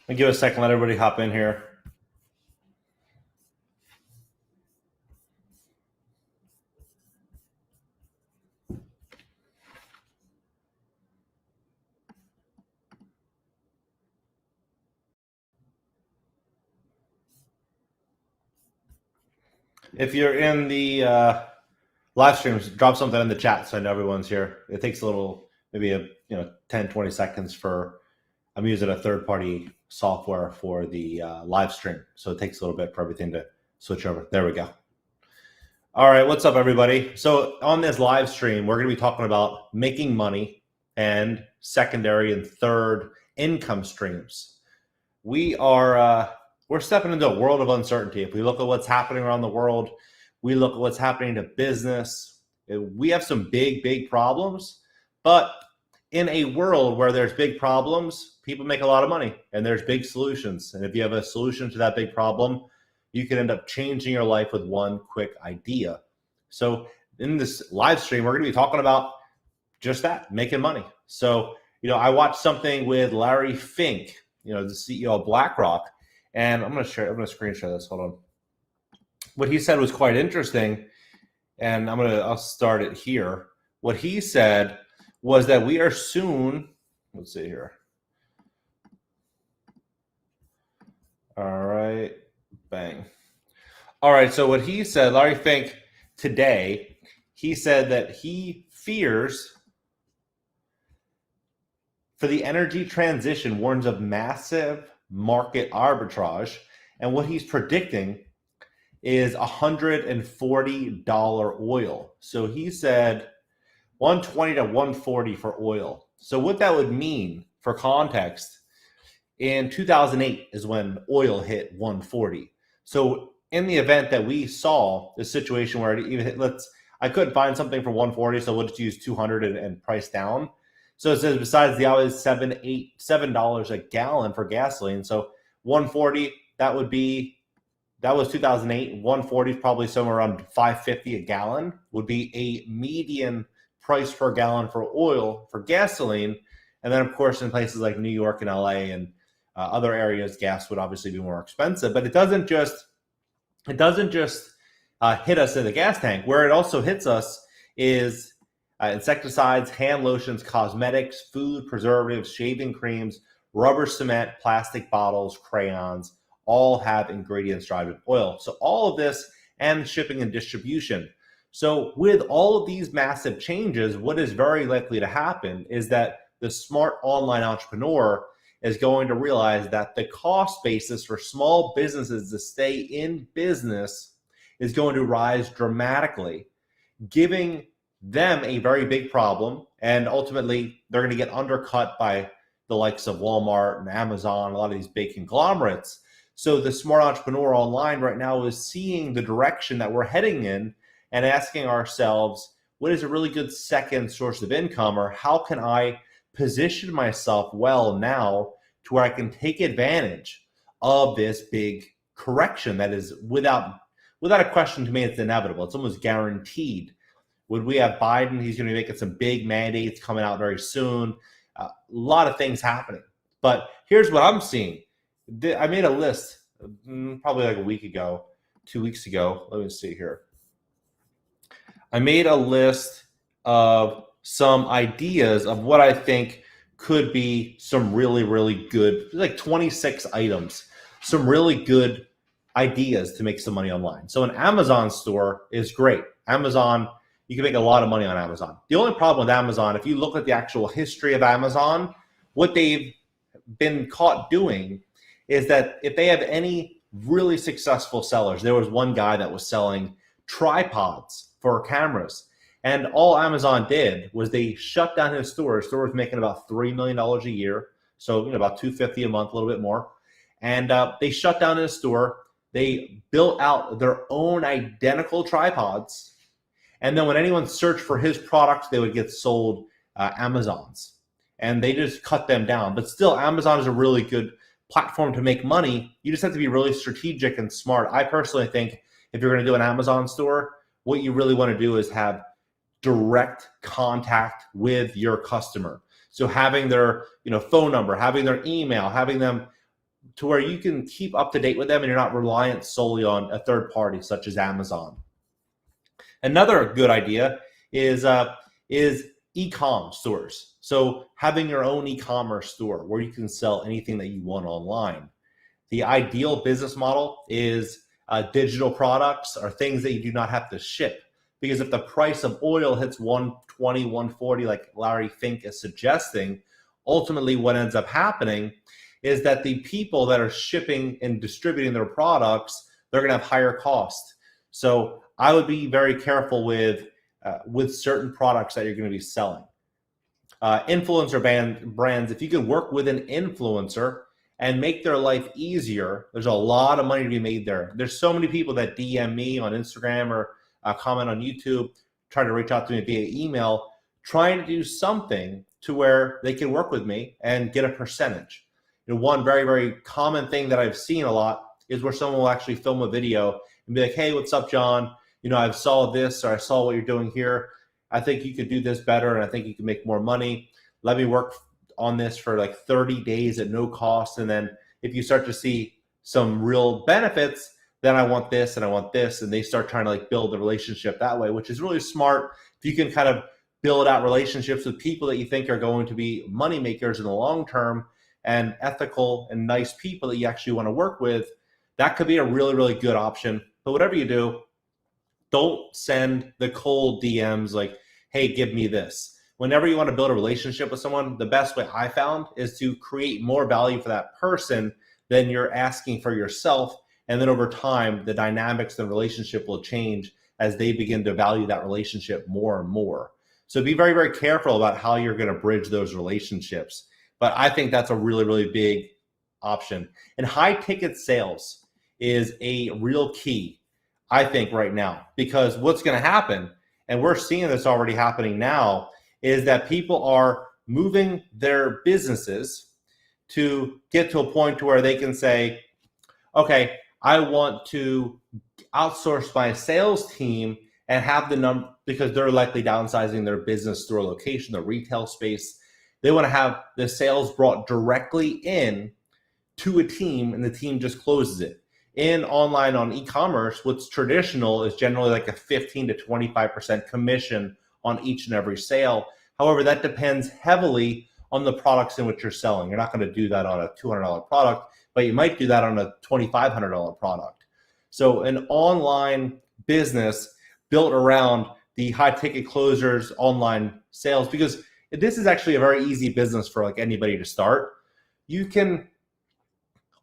me give it a second, let everybody hop in here. If you're in the live streams, drop something in the chat so I know everyone's here. It takes a little, maybe 10, 20 seconds for, I'm using a third-party software for the live stream. So it takes a little bit for everything to switch over. There we go. All right, what's up, everybody? So on this live stream, we're going to be talking about making money and secondary and third income streams. We're stepping into a world of uncertainty. If we look at what's happening around the world, we look at what's happening to business. We have some big problems, but in a world where there's big problems, people make a lot of money and there's big solutions. And if you have a solution to that big problem, you can end up changing your life with one quick idea. So in this live stream, we're going to be talking about just that, making money. So, I watched something with Larry Fink, the CEO of BlackRock, and I'm going to screen share this. Hold on. What he said was quite interesting, and I'll start it here. What he said was that we are soon, let's see here. All right. Bang. All right, so what he said, Larry Fink, today, he said that he fears for the energy transition, warns of massive market arbitrage, and what he's predicting is $140 oil. So he said 120 to 140 for oil. So what that would mean, for context, in 2008 is when oil hit 140. So in the event that we saw the situation where it even hit, I couldn't find something for 140, so we'll just use 200 and price down. So it says besides the hour is $7 a gallon for gasoline. So 140, that was 2008. 140 is probably somewhere around $5.50 a gallon would be a median price per gallon for oil, for gasoline. And then of course in places like New York and LA and other areas, gas would obviously be more expensive. But it doesn't just hit us in the gas tank. Where it also hits us is insecticides, hand lotions, cosmetics, food, preservatives, shaving creams, rubber cement, plastic bottles, crayons, all have ingredients derived from oil. So all of this and shipping and distribution. So with all of these massive changes, what is very likely to happen is that the smart online entrepreneur is going to realize that the cost basis for small businesses to stay in business is going to rise dramatically, giving them a very big problem, and ultimately they're going to get undercut by the likes of Walmart and Amazon, a lot of these big conglomerates. So the smart entrepreneur online right now is seeing the direction that we're heading in and asking ourselves, what is a really good second source of income, or how can I position myself well now to where I can take advantage of this big correction that is without a question, to me, it's inevitable. It's almost guaranteed. Would we have Biden? He's going to be making some big mandates coming out very soon. A lot of things happening. But here's what I'm seeing. I made a list probably like a week ago, 2 weeks ago. Let me see here. I made a list of some ideas of what I think could be some really good, like 26 items, some really good ideas to make some money online. So an Amazon store is great. Amazon, you can make a lot of money on Amazon. The only problem with Amazon, if you look at the actual history of Amazon, what they've been caught doing is that if they have any really successful sellers, there was one guy that was selling tripods for cameras, and all Amazon did was they shut down his store. His store was making about $3 million a year, so about $250 a month, a little bit more, and they shut down his store. They built out their own identical tripods, and then when anyone searched for his products, they would get sold Amazon's, and they just cut them down. But still, Amazon is a really good platform to make money. You just have to be really strategic and smart. I personally think if you're going to do an Amazon store, what you really want to do is have direct contact with your customer. So having their phone number, having their email, having them to where you can keep up to date with them and you're not reliant solely on a third party such as Amazon. Another good idea is e-com stores. So having your own e-commerce store where you can sell anything that you want online. The ideal business model is digital products or things that you do not have to ship. Because if the price of oil hits 120, 140, like Larry Fink is suggesting, ultimately what ends up happening is that the people that are shipping and distributing their products, they're going to have higher costs. So I would be very careful with certain products that you're going to be selling. Influencer brands, if you can work with an influencer and make their life easier, there's a lot of money to be made there. There's so many people that DM me on Instagram or comment on YouTube, try to reach out to me via email, trying to do something to where they can work with me and get a percentage. One very, very common thing that I've seen a lot is where someone will actually film a video and be like, hey, what's up, John? I saw this, or I saw what you're doing here. I think you could do this better, and I think you can make more money. Let me work on this for like 30 days at no cost. And then if you start to see some real benefits, then I want this and I want this. And they start trying to like build the relationship that way, which is really smart. If you can kind of build out relationships with people that you think are going to be money makers in the long term and ethical and nice people that you actually want to work with, that could be a really, really good option. But whatever you do, don't send the cold DMs like, hey, give me this. Whenever you want to build a relationship with someone, the best way I found is to create more value for that person than you're asking for yourself. And then over time, the dynamics of the relationship will change as they begin to value that relationship more and more. So be very, very careful about how you're going to bridge those relationships. But I think that's a really, really big option. And high ticket sales is a real key, I think, right now, because what's going to happen, and we're seeing this already happening now, is that people are moving their businesses to get to a point to where they can say, okay, I want to outsource my sales team and have the number, because they're likely downsizing their business through a location, the retail space. They want to have the sales brought directly in to a team, and the team just closes it. In online on e-commerce, what's traditional is generally like a 15 to 25% commission on each and every sale. However, that depends heavily on the products in which you're selling. You're not going to do that on a $200 product, but you might do that on a $2,500 product. So an online business built around the high ticket closers, online sales, because this is actually a very easy business for like anybody to start.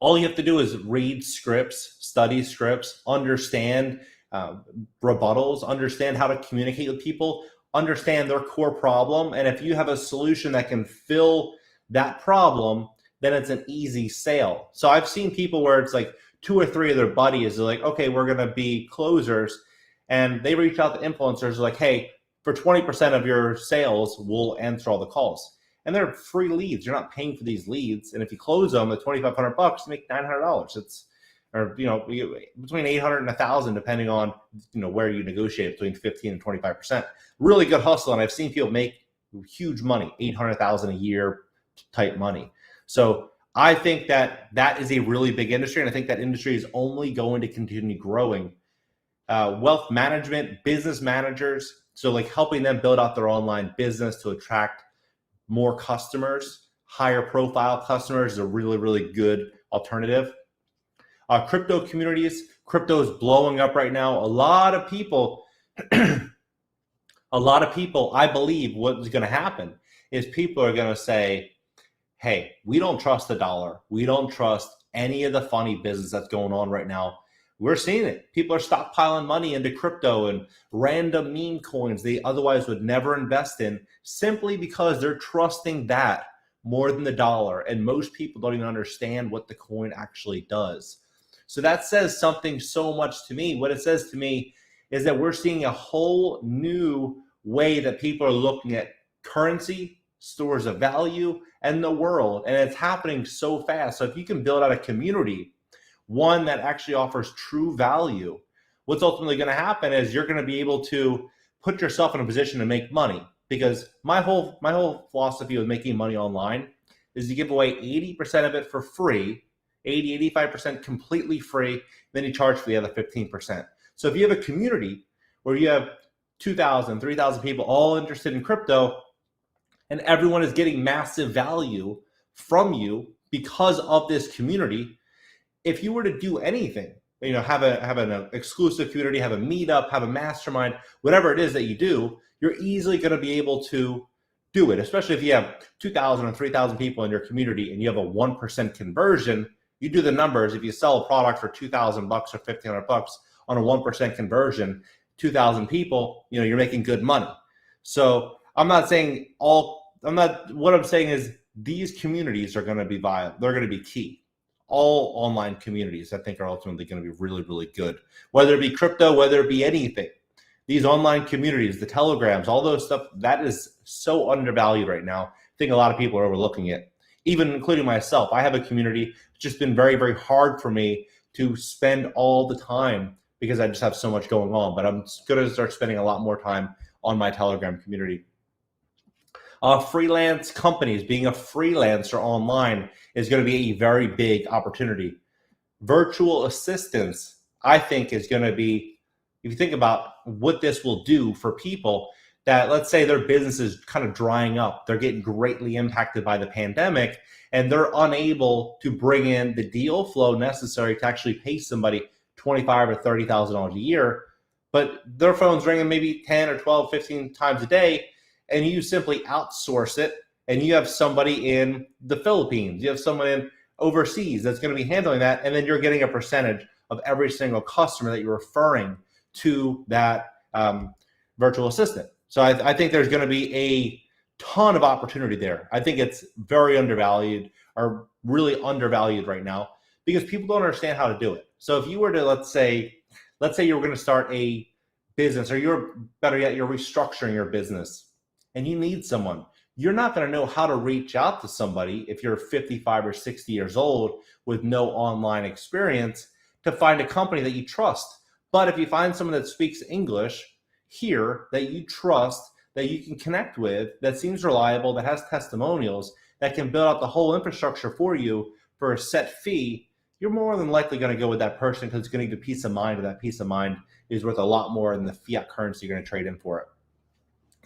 All you have to do is read scripts, study scripts, understand rebuttals, understand how to communicate with people, understand their core problem. And if you have a solution that can fill that problem, then it's an easy sale. So I've seen people where it's like 2 or 3 of their buddies, they're like, okay, we're going to be closers. And they reach out to influencers like, hey, for 20% of your sales, we'll answer all the calls. And they're free leads. You're not paying for these leads. And if you close them at $2,500, you make $900. It's, or between $800 and $1,000, depending on where you negotiate, between 15 and 25%. Really good hustle, and I've seen people make huge money, $800,000 a year type money. So I think that is a really big industry, and I think that industry is only going to continue growing. Wealth management, business managers, so like helping them build out their online business to attract more customers, higher profile customers is a really, really good alternative. Crypto communities, crypto is blowing up right now. A lot of people, I believe what's going to happen is people are going to say, hey, we don't trust the dollar. We don't trust any of the funny business that's going on right now. We're seeing it. People are stockpiling money into crypto and random meme coins they otherwise would never invest in, simply because they're trusting that more than the dollar. And most people don't even understand what the coin actually does. So that says something so much to me. What it says to me is that we're seeing a whole new way that people are looking at currency, stores of value, and the world. And it's happening so fast. So if you can build out a community, one that actually offers true value, what's ultimately going to happen is you're going to be able to put yourself in a position to make money. Because my whole philosophy with making money online is to give away 80% of it for free 85% completely free. Then you charge for the other 15%. So if you have a community where you have 2,000, 3,000 people all interested in crypto, and everyone is getting massive value from you because of this community, if you were to do anything, have an exclusive community, have a meetup, have a mastermind, whatever it is that you do, you're easily going to be able to do it, especially if you have 2,000 or 3,000 people in your community and you have a 1% conversion. You do the numbers. If you sell a product for $2,000 or $1,500 on a 1% conversion, 2,000 people, you're making good money. So what I'm saying is these communities are going to be viable. They're going to be key. All online communities, I think, are ultimately going to be really, really good. Whether it be crypto, whether it be anything, these online communities, the telegrams, all those stuff, that is so undervalued right now. I think a lot of people are overlooking it, even including myself. I have a community. It's just been very, very hard for me to spend all the time because I just have so much going on. But I'm going to start spending a lot more time on my Telegram community. Freelance companies, being a freelancer online is going to be a very big opportunity. Virtual assistants, I think, is going to be, if you think about what this will do for people that, let's say their business is kind of drying up, they're getting greatly impacted by the pandemic, and they're unable to bring in the deal flow necessary to actually pay somebody $25,000 or $30,000 a year, but their phone's ringing maybe 10 or 12, 15 times a day, and you simply outsource it, and you have somebody in the Philippines, you have someone in overseas that's going to be handling that, and then you're getting a percentage of every single customer that you're referring to that virtual assistant. So I think there's going to be a ton of opportunity there. I think it's very undervalued, or really undervalued right now, because people don't understand how to do it. So if you were to, let's say you were going to start a business, or you're restructuring your business, and you need someone, you're not going to know how to reach out to somebody if you're 55 or 60 years old with no online experience to find a company that you trust. But if you find someone that speaks English here that you trust, that you can connect with, that seems reliable, that has testimonials, that can build out the whole infrastructure for you for a set fee, you're more than likely going to go with that person because it's going to give you peace of mind, and that peace of mind is worth a lot more than the fiat currency you're going to trade in for it.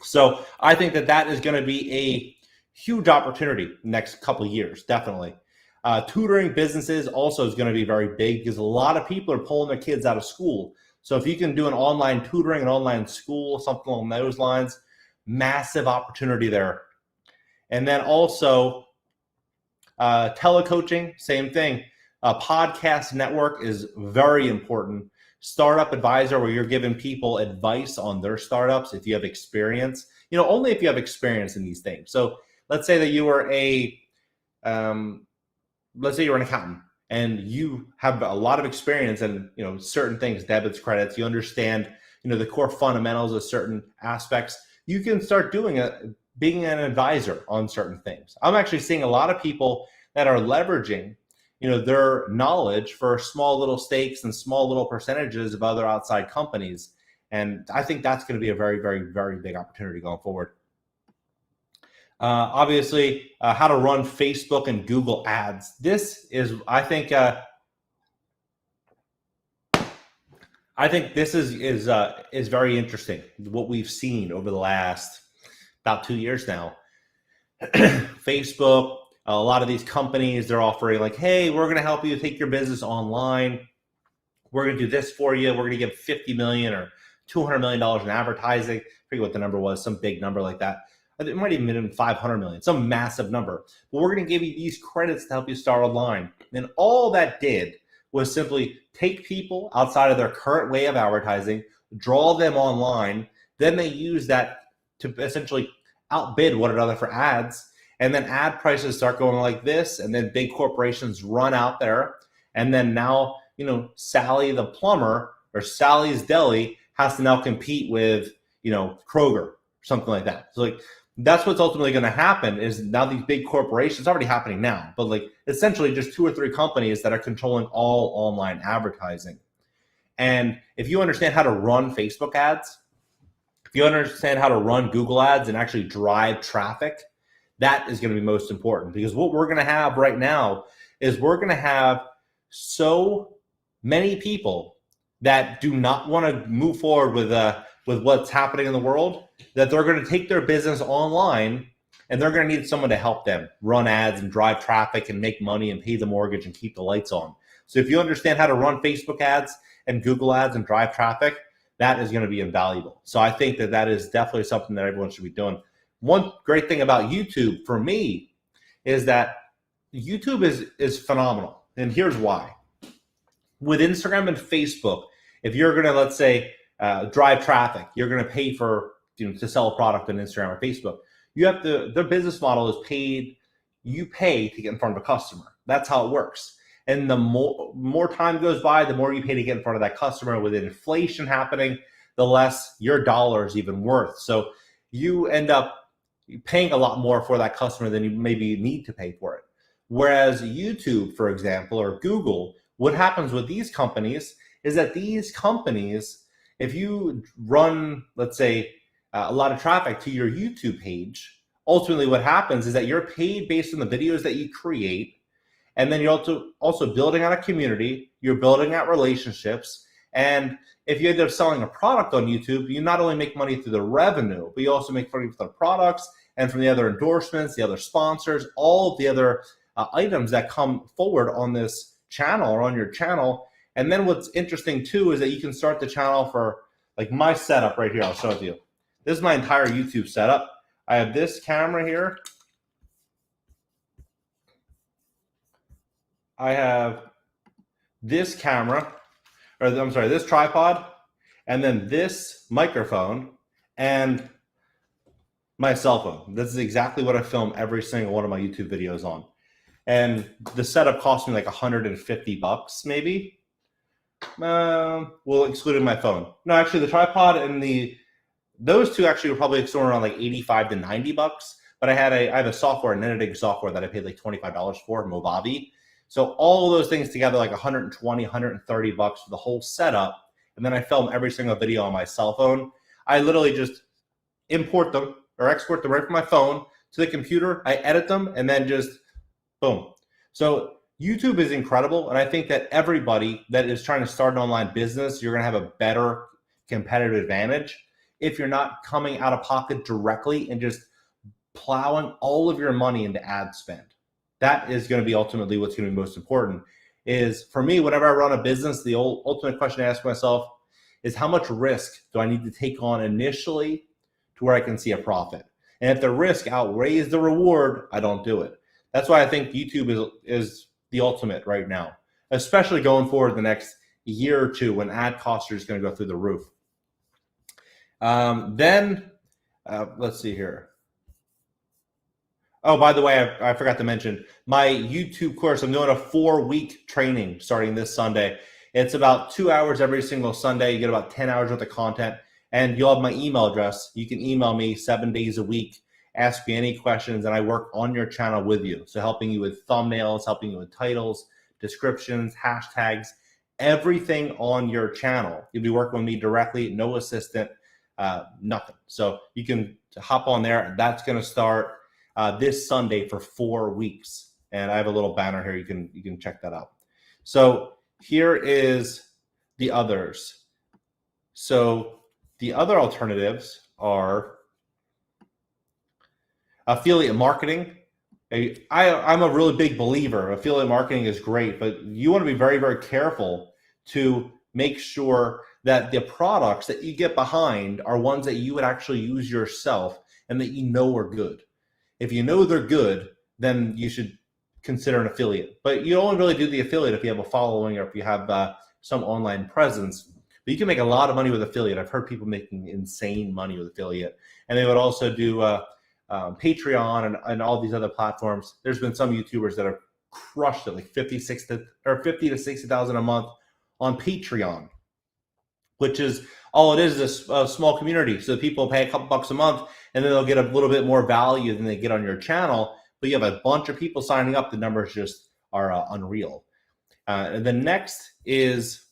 So I think that is going to be a huge opportunity next couple of years, definitely. Tutoring businesses also is going to be very big because a lot of people are pulling their kids out of school. So if you can do an online tutoring, an online school, something along those lines, massive opportunity there. And then also telecoaching, same thing. A podcast network is very important. Startup advisor, where you're giving people advice on their startups if you have experience, only if you have experience in these things. So let's say that you were let's say you're an accountant and you have a lot of experience in, certain things, debits, credits, you understand, the core fundamentals of certain aspects. You can start being an advisor on certain things. I'm actually seeing a lot of people that are leveraging their knowledge for small little stakes and small little percentages of other outside companies. And I think that's going to be a very, very, very big opportunity going forward. Obviously, how to run Facebook and Google ads. This is, I think this is very interesting. What we've seen over the last about 2 years now. Facebook, a lot of these companies, they're offering like, hey, we're going to help you take your business online. We're going to do this for you. We're going to give $50 million or $200 million in advertising. I forget what the number was, some big number like that. It might even been $500 million, some massive number. But we're going to give you these credits to help you start online. And all that did was simply take people outside of their current way of advertising, draw them online. Then they use that to essentially outbid one another for ads. And then ad prices start going like this, and then big corporations run out there. And then now, Sally the plumber or Sally's Deli has to now compete with, Kroger or something like that. So that's what's ultimately going to happen is now these big corporations, it's already happening now, but essentially just 2 or 3 companies that are controlling all online advertising. And if you understand how to run Facebook ads, if you understand how to run Google ads and actually drive traffic, that is going to be most important, because what we're going to have right now is we're going to have so many people that do not want to move forward with what's happening in the world, that they're going to take their business online and they're going to need someone to help them run ads and drive traffic and make money and pay the mortgage and keep the lights on. So if you understand how to run Facebook ads and Google ads and drive traffic, that is going to be invaluable. So I think that is definitely something that everyone should be doing. One great thing about YouTube for me is that YouTube is phenomenal. And here's why. With Instagram and Facebook, if you're going to, let's say, drive traffic, you're going to pay for, to sell a product on Instagram or Facebook. You have their business model is paid. You pay to get in front of a customer. That's how it works. And the more time goes by, the more you pay to get in front of that customer. With inflation happening, the less your dollar is even worth. So you end up paying a lot more for that customer than you maybe need to pay for it. Whereas YouTube, for example, or Google, what happens with these companies is that these companies, if you run, let's say, a lot of traffic to your YouTube page, ultimately what happens is that you're paid based on the videos that you create. And then you're also building out a community, you're building out relationships. And if you end up selling a product on YouTube, you not only make money through the revenue, but you also make money from the products and from the other endorsements, the other sponsors, all of the other items that come forward on this channel or on your channel. And then what's interesting too is that you can start the channel for, like, my setup right here. I'll show it to you. This is my entire YouTube setup. I have this camera here. I have this camera, or I'm sorry, this tripod, and then this microphone and my cell phone. This is exactly what I film every single one of my YouTube videos on. And the setup cost me like $150 maybe. Well, excluding my phone. No, actually the tripod and those two actually were probably somewhere around like $85 to $90. But I have a software, an editing software that I paid like $25 for, Movavi. So all of those things together, like $120, $130 for the whole setup. And then I film every single video on my cell phone. I literally just import them or export them right from my phone to the computer. I edit them and then just boom. So YouTube is incredible. And I think that everybody that is trying to start an online business, you're going to have a better competitive advantage if you're not coming out of pocket directly and just plowing all of your money into ad spend. That is going to be ultimately what's going to be most important. Is for me, whenever I run a business, the ultimate question I ask myself is how much risk do I need to take on initially to where I can see a profit? And if the risk outweighs the reward, I don't do it. That's why I think YouTube is the ultimate right now, especially going forward the next year or two when ad costs are just going to go through the roof. Let's see here. Oh, by the way, I forgot to mention my YouTube course. I'm doing a 4-week training starting this Sunday. It's about 2 hours every single Sunday. You get about 10 hours worth of content, and you'll have my email address. You can email me 7 days a week, ask me any questions, and I work on your channel with you. So helping you with thumbnails, helping you with titles, descriptions, hashtags, everything on your channel. You'll be working with me directly, no assistant, nothing. So you can hop on there. That's going to start this Sunday for 4 weeks. And I have a little banner here. You can check that out. So here is the others. So the other alternatives are affiliate marketing. I'm a really big believer. Affiliate marketing is great, but you want to be very, very careful to make sure that the products that you get behind are ones that you would actually use yourself and that you know are good. If you know they're good, then you should consider an affiliate. But you only really do the affiliate if you have a following or if you have some online presence. But you can make a lot of money with affiliate. I've heard people making insane money with affiliate. And they would also do Patreon and all these other platforms. There's been some YouTubers that have crushed it, like 50 to 60,000 a month on Patreon, which is all it is a small community. So people pay a couple bucks a month, and then they'll get a little bit more value than they get on your channel. But you have a bunch of people signing up. The numbers just are unreal. And the next is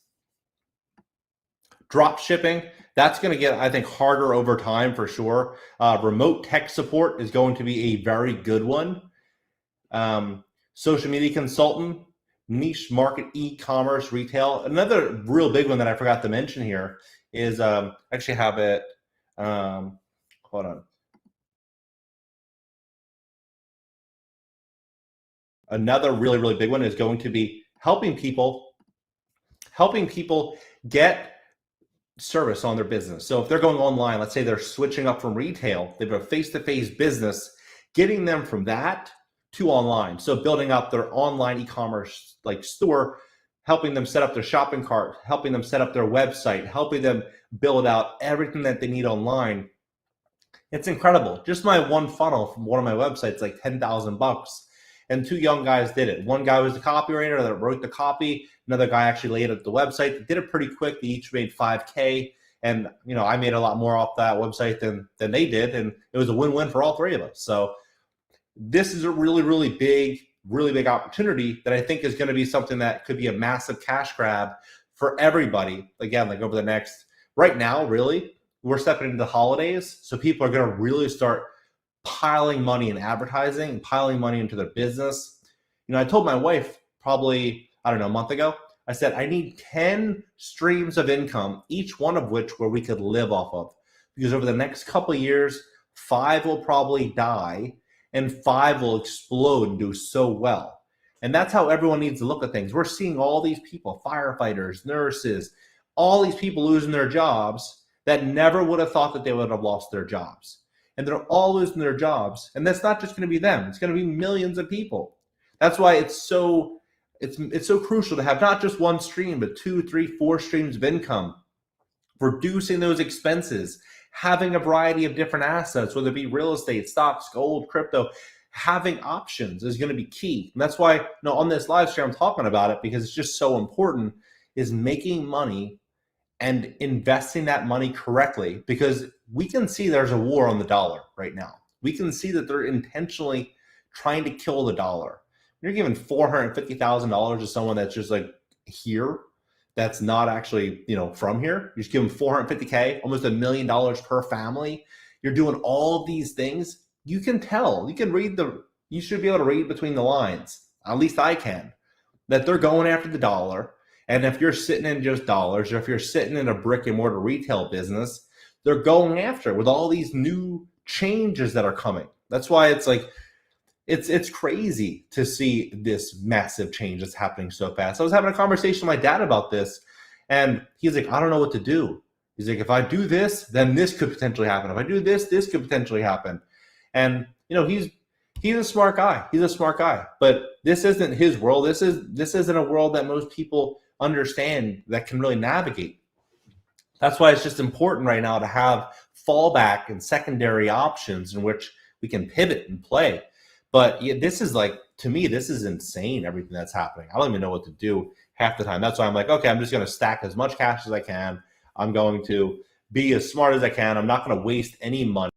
drop shipping. That's going to get, I think, harder over time for sure. Remote tech support is going to be a very good one. Social media consultant niche market e-commerce retail. Another real big one that I forgot to mention here is actually have it. Hold on. Another really, really big one is going to be helping people get service on their business. So if they're going online, let's say they're switching up from retail, they have a face-to-face business, getting them from that to online. So building up their online e-commerce like store, helping them set up their shopping cart, helping them set up their website, helping them build out everything that they need online. It's incredible. Just my one funnel from one of my websites, like $10,000. And two young guys did it. One guy was the copywriter that wrote the copy. Another guy actually laid out the website. They did it pretty quick. They each made 5K. And I made a lot more off that website than they did. And it was a win-win for all three of us. So this is a really, really big opportunity that I think is going to be something that could be a massive cash grab for everybody. Again, like over the next, right now, really, we're stepping into the holidays. So people are going to really start piling money in advertising and piling money into their business. I told my wife probably, I don't know, a month ago, I said, I need 10 streams of income, each one of which where we could live off of. Because over the next couple of years, 5 will probably die and 5 will explode and do so well. And that's how everyone needs to look at things. We're seeing all these people, firefighters, nurses, all these people losing their jobs that never would have thought that they would have lost their jobs. And they're all losing their jobs. And that's not just going to be them. It's going to be millions of people. That's why it's so crucial to have not just one stream, but 2, 3, 4 streams of income, reducing those expenses, having a variety of different assets, whether it be real estate, stocks, gold, crypto. Having options is going to be key. And that's why on this live stream I'm talking about it, because it's just so important, is making money and investing that money correctly, because we can see there's a war on the dollar right now. We can see that they're intentionally trying to kill the dollar. You're giving $450,000 to someone that's just like here, that's not actually from here. You just give them $450K, almost $1 million per family. You're doing all of these things. You can tell. You can read you should be able to read between the lines. At least I can. That they're going after the dollar. And if you're sitting in just dollars, or if you're sitting in a brick and mortar retail business, they're going after it with all these new changes that are coming. That's why it's like, it's crazy to see this massive change that's happening so fast. I was having a conversation with my dad about this, and he's like, I don't know what to do. He's like, if I do this, then this could potentially happen. If I do this, this could potentially happen. And he's a smart guy. He's a smart guy. But this isn't his world. This isn't a world that most people understand, that can really navigate. That's why it's just important right now to have fallback and secondary options in which we can pivot and play. But this is like, to me, this is insane, everything that's happening. I don't even know what to do half the time. That's why I'm like, okay, I'm just going to stack as much cash as I can. I'm going to be as smart as I can. I'm not going to waste any money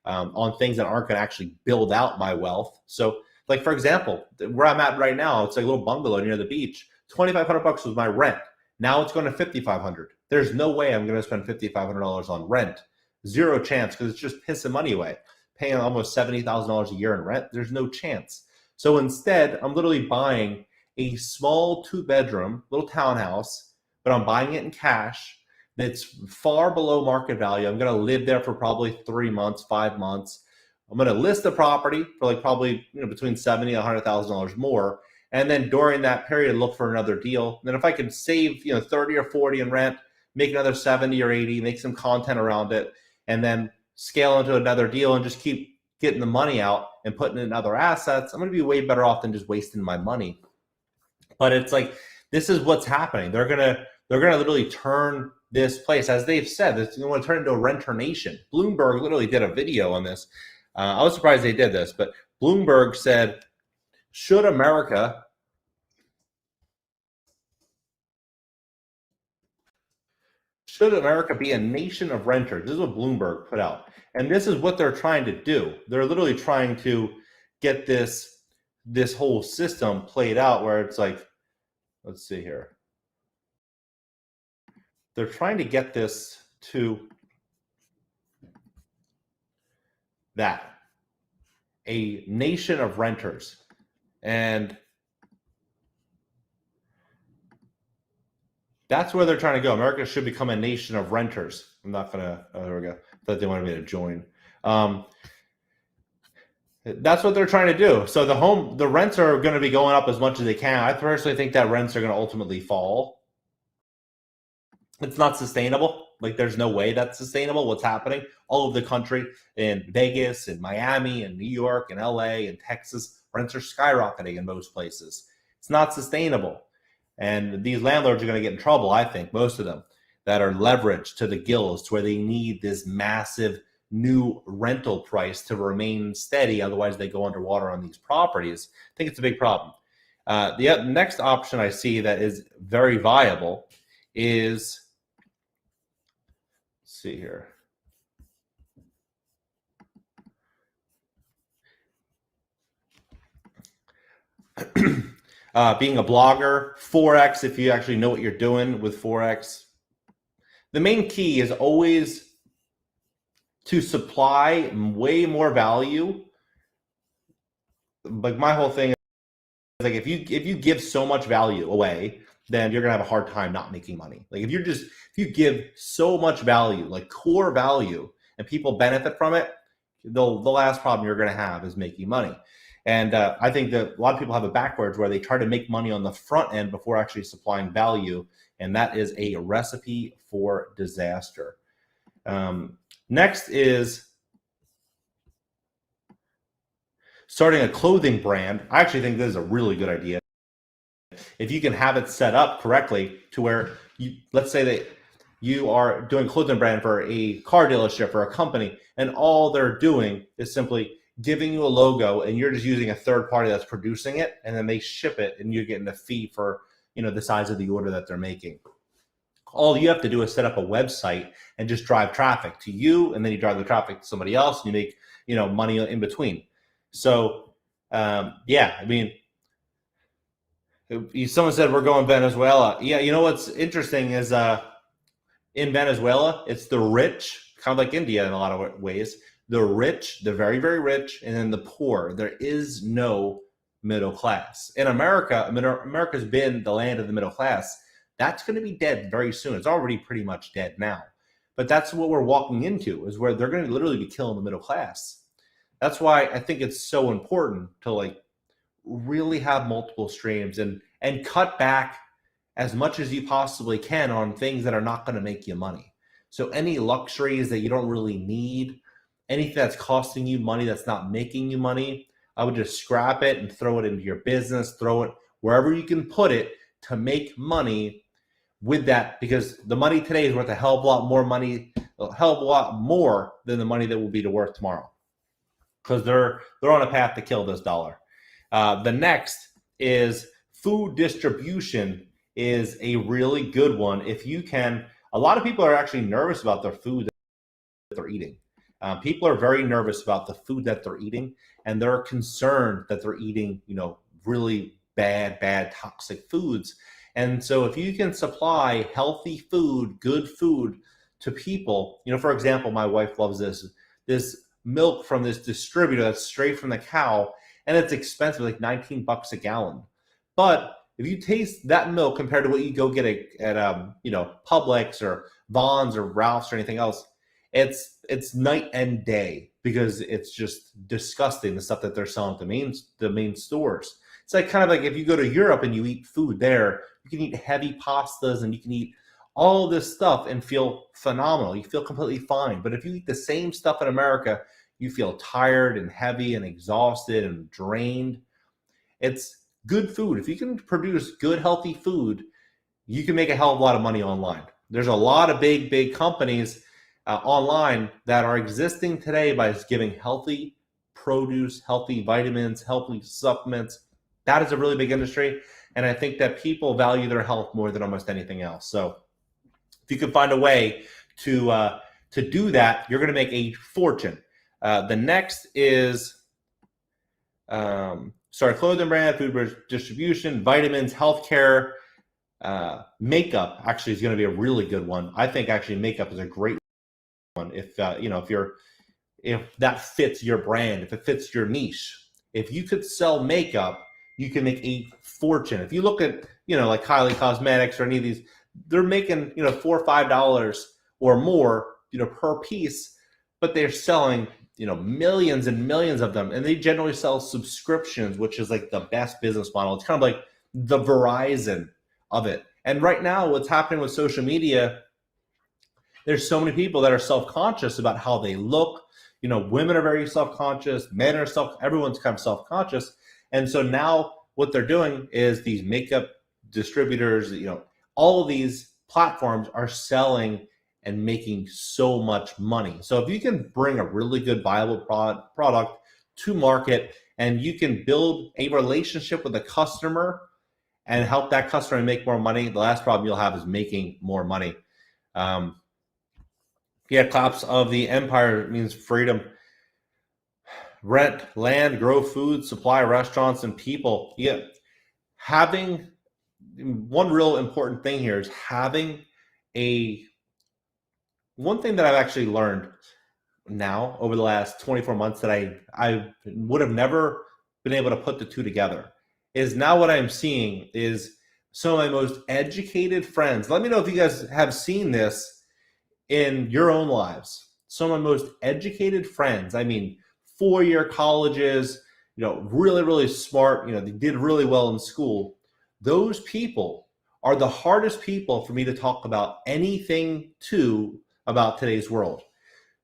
on things that aren't going to actually build out my wealth. So, like, for example, where I'm at right now, it's like a little bungalow near the beach. $2,500 was my rent. Now it's going to $5,500. There's no way I'm going to spend $5,500 on rent. Zero chance, because it's just pissing money away. Paying almost $70,000 a year in rent, there's no chance. So instead, I'm literally buying a small 2-bedroom little townhouse, but I'm buying it in cash. That's far below market value. I'm going to live there for probably 3 months, 5 months. I'm going to list the property for like probably between $70,000 and $100,000 more. And then during that period, look for another deal. And then if I can save 30 or 40 in rent, make another 70 or 80, make some content around it, and then scale into another deal and just keep getting the money out and putting in other assets, I'm going to be way better off than just wasting my money. But it's like, this is what's happening. They're going to literally turn this place, as they've said, they're going to turn into a renter nation. Bloomberg literally did a video on this. I was surprised they did this, but Bloomberg said, should America be a nation of renters? This is what Bloomberg put out. And this is what they're trying to do. They're literally trying to get this whole system played out where it's like, let's see here. They're trying to get this to that, a nation of renters. And That's where they're trying to go. America should become a nation of renters. I'm not gonna. Oh, there we go. Thought they wanted me to join. That's what they're trying to do. So the rents are going to be going up as much as they can. I personally think that rents are going to ultimately fall. It's not sustainable. Like, there's no way that's sustainable. What's happening all over the country, in Vegas and Miami and New York and LA and Texas, rents are skyrocketing in most places. It's not sustainable. And these landlords are going to get in trouble, I think, most of them, that are leveraged to the gills to where they need this massive new rental price to remain steady. Otherwise, they go underwater on these properties. I think it's a big problem. The next option I see that is very viable is, let's see here. Being a blogger, Forex, if you actually know what you're doing with Forex. The main key is always to supply way more value. Like, my whole thing is, like, if you give so much value away, then you're gonna have a hard time not making money. Like, if you give so much value, like core value, and people benefit from it, the last problem you're gonna have is making money. And I think that a lot of people have it backwards, where they try to make money on the front end before actually supplying value, and that is a recipe for disaster. Next is starting a clothing brand. I actually think this is a really good idea. If you can have it set up correctly to where let's say that you are doing a clothing brand for a car dealership or a company, and all they're doing is simply giving you a logo, and you're just using a third party that's producing it, and then they ship it, and you're getting a fee for, the size of the order that they're making. All you have to do is set up a website and just drive traffic to you, and then you drive the traffic to somebody else, and you make money in between. So yeah, I mean, someone said we're going Venezuela. Yeah, what's interesting is in Venezuela, it's the rich, kind of like India in a lot of ways. The rich, the very, very rich, and then the poor. There is no middle class. In America, America's been the land of the middle class. That's going to be dead very soon. It's already pretty much dead now. But that's what we're walking into, is where they're going to literally be killing the middle class. That's why I think it's so important to really have multiple streams and cut back as much as you possibly can on things that are not going to make you money. So any luxuries that you don't really need, anything that's costing you money that's not making you money, I would just scrap it and throw it into your business, throw it wherever you can put it to make money with that, because the money today is worth a hell of a lot more money, a hell of a lot more than the money that will be worth tomorrow, because they're on a path to kill this dollar. The next is food distribution is a really good one. If you can, a lot of people are actually nervous about their food that they're eating. People are very nervous about the food that they're eating, and they're concerned that they're eating, really bad, toxic foods. And so if you can supply healthy food, good food to people, for example, my wife loves this milk from this distributor that's straight from the cow, and it's expensive, like $19 a gallon. But if you taste that milk compared to what you go get at Publix or Vons or Ralph's or anything else, it's night and day, because it's just disgusting, the stuff that they're selling at the main stores. It's like kind of like if you go to Europe and you eat food there, you can eat heavy pastas and you can eat all this stuff and feel phenomenal. You feel completely fine. But if you eat the same stuff in America, you feel tired and heavy and exhausted and drained. It's good food. If you can produce good, healthy food, you can make a hell of a lot of money online. There's a lot of big companies online that are existing today by just giving healthy produce, healthy vitamins, healthy supplements. That is a really big industry, and I think that people value their health more than almost anything else. So if you can find a way to do that, you're going to make a fortune. The next is start a clothing brand, food distribution, vitamins, healthcare, makeup. Actually, is going to be a really good one. I think actually makeup is a great one if that fits your brand, if it fits your niche. If you could sell makeup, you can make a fortune. If you look at like Kylie Cosmetics or any of they're making, $4 or $5 or more, per piece, but they're selling, millions and millions of them. And they generally sell subscriptions, which is like the best business model. It's kind of like the Verizon of it. And right now, what's happening with social media, there's so many people that are self-conscious about how they look. Women are very self-conscious, men are everyone's kind of self-conscious. And so now what they're doing is these makeup distributors, all of these platforms are selling and making so much money. So if you can bring a really good viable product to market and you can build a relationship with a customer and help that customer make more money, the last problem you'll have is making more money. Collapse of the empire means freedom. Rent, land, grow food, supply restaurants and people. Having one real important thing here is having one thing that I've actually learned now over the last 24 months that I would have never been able to put the two together is now what I'm seeing is some of my most educated friends. Let me know if you guys have seen this in your own lives. Some of my most educated friends, I mean, 4-year colleges, really, really smart, they did really well in school. Those people are the hardest people for me to talk about anything to about today's world,